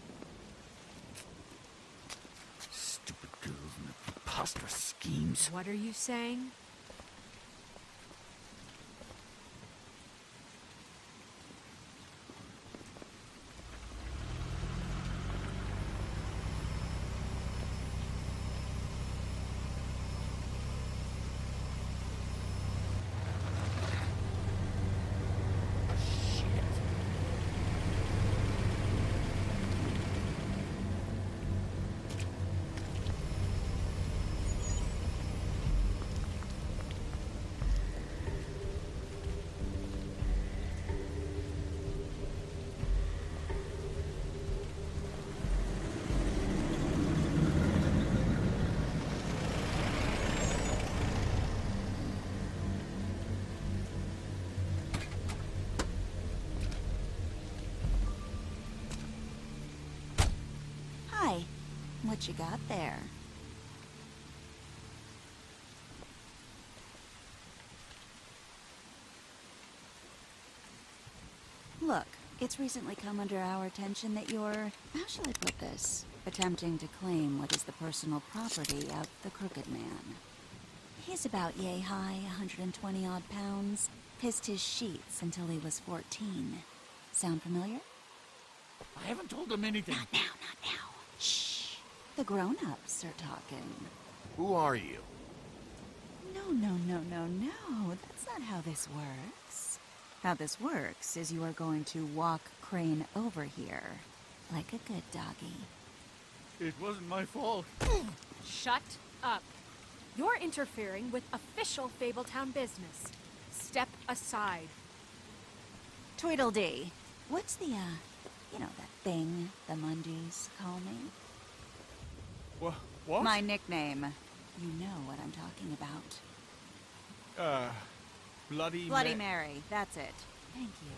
Stupid girls and their preposterous schemes. What are you saying? Hi. What you got there? Look, it's recently come under our attention that you're, how shall I put this, attempting to claim what is the personal property of the Crooked Man. He's about yay high, 120 odd pounds, pissed his sheets until he was 14. Sound familiar? I haven't told them anything. Not now, not now. Shh. The grown-ups are talking. Who are you? No. That's not how this works. How this works is you are going to walk Crane over here. Like a good doggy. It wasn't my fault. Shut up. You're interfering with official Fabletown business. Step aside. Tweedledee. What's the, you know, that thing the Mundies call me? What? My nickname. You know what I'm talking about. Bloody Mary, that's it. Thank you.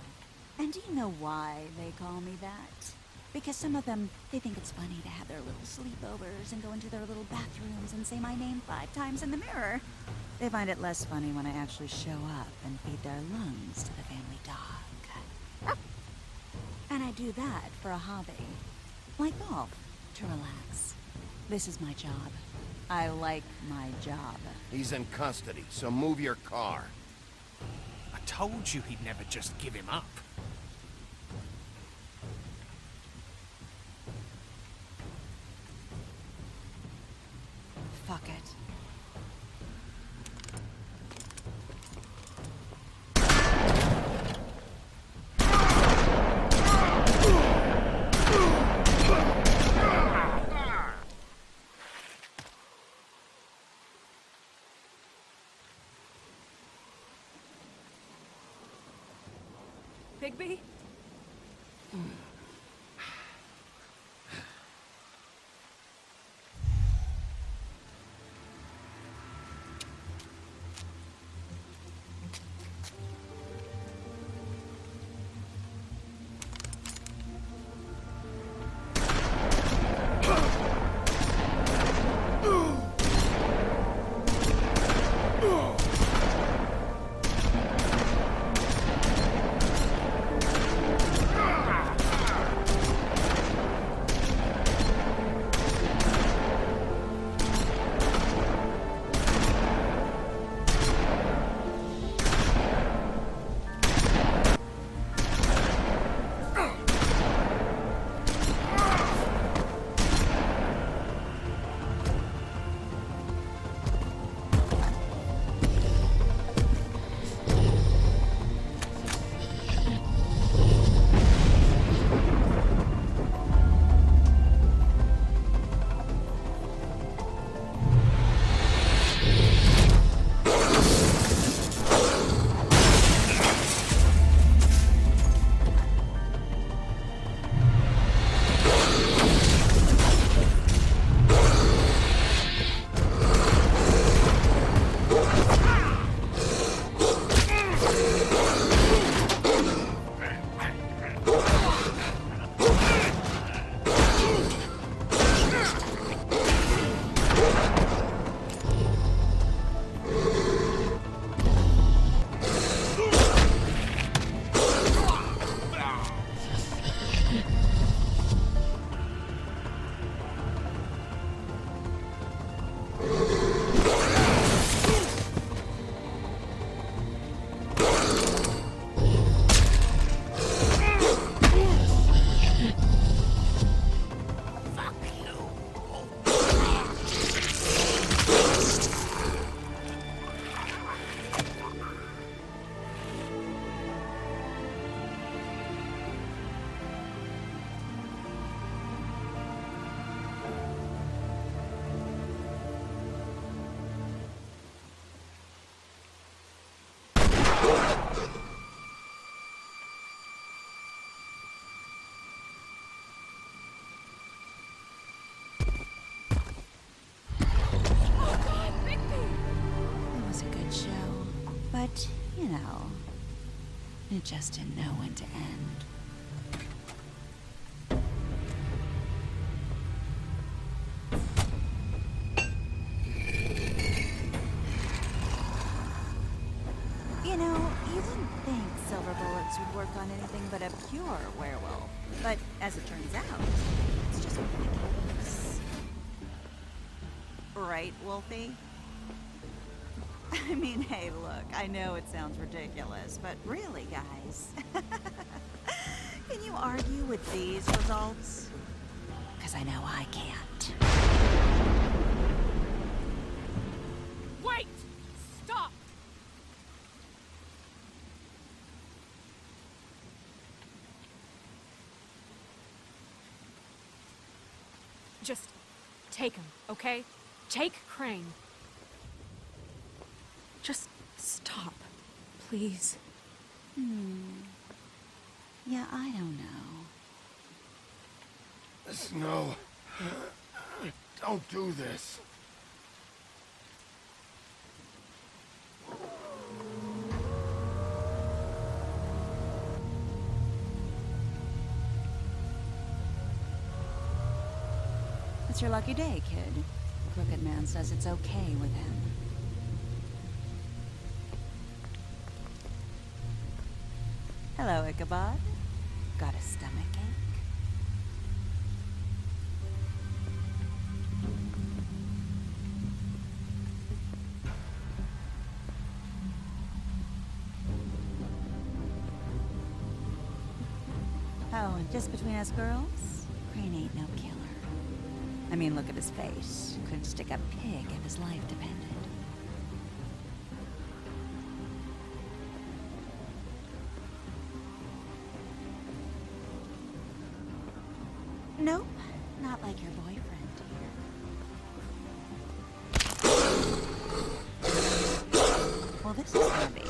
And do you know why they call me that? Because some of them, they think it's funny to have their little sleepovers and go into their little bathrooms and say my name 5 times in the mirror. They find it less funny when I actually show up and feed their lungs to the family dog. And I do that for a hobby. Like golf, to relax. This is my job. I like my job. He's in custody, so move your car. I told you he'd never just give him up. Fuck it. Bigby? But, you know, it just didn't know when to end. You know, you wouldn't think silver bullets would work on anything but a pure werewolf. But as it turns out, it's just ridiculous. Right, Wolfie? I mean, hey, look, I know it sounds ridiculous, but really, guys, can you argue with these results? Because I know I can't. Wait! Stop! Just take him, okay? Take Crane. Just stop, please. Yeah, I don't know. Snow, don't do this. It's your lucky day, kid. Crooked Man says it's okay with him. Hello, Ichabod. Got a stomachache? Oh, and just between us girls, Crane ain't no killer. I mean, look at his face. Couldn't stick a pig if his life depended. Nope, not like your boyfriend here. Well, this is gonna be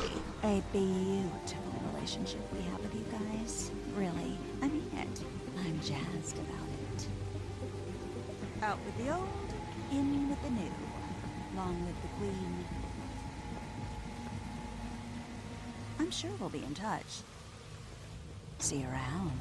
a beautiful relationship we have with you guys. Really, I mean it. I'm jazzed about it. Out with the old, in with the new. Long live the Queen. I'm sure we'll be in touch. See you around.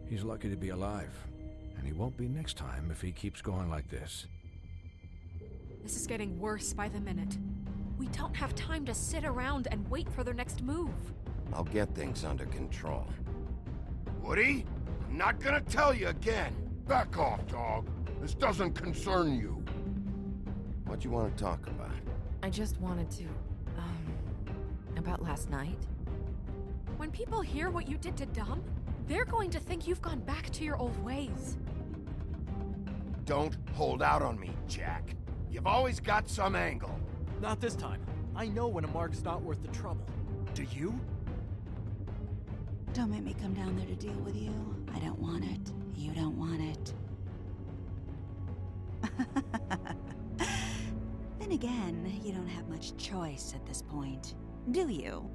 He's lucky to be alive, and he won't be next time if he keeps going like this. This is getting worse by the minute. We don't have time to sit around and wait for their next move. I'll get things under control. Woody, I'm not gonna tell you again. Back off, dog. This doesn't concern you. What you want to talk about? I just wanted to, about last night. When people hear what you did to Dom, they're going to think you've gone back to your old ways. Don't hold out on me, Jack. You've always got some angle. Not this time. I know when a mark's not worth the trouble. Do you? Don't make me come down there to deal with you. I don't want it. You don't want it. Then again, you don't have much choice at this point, do you?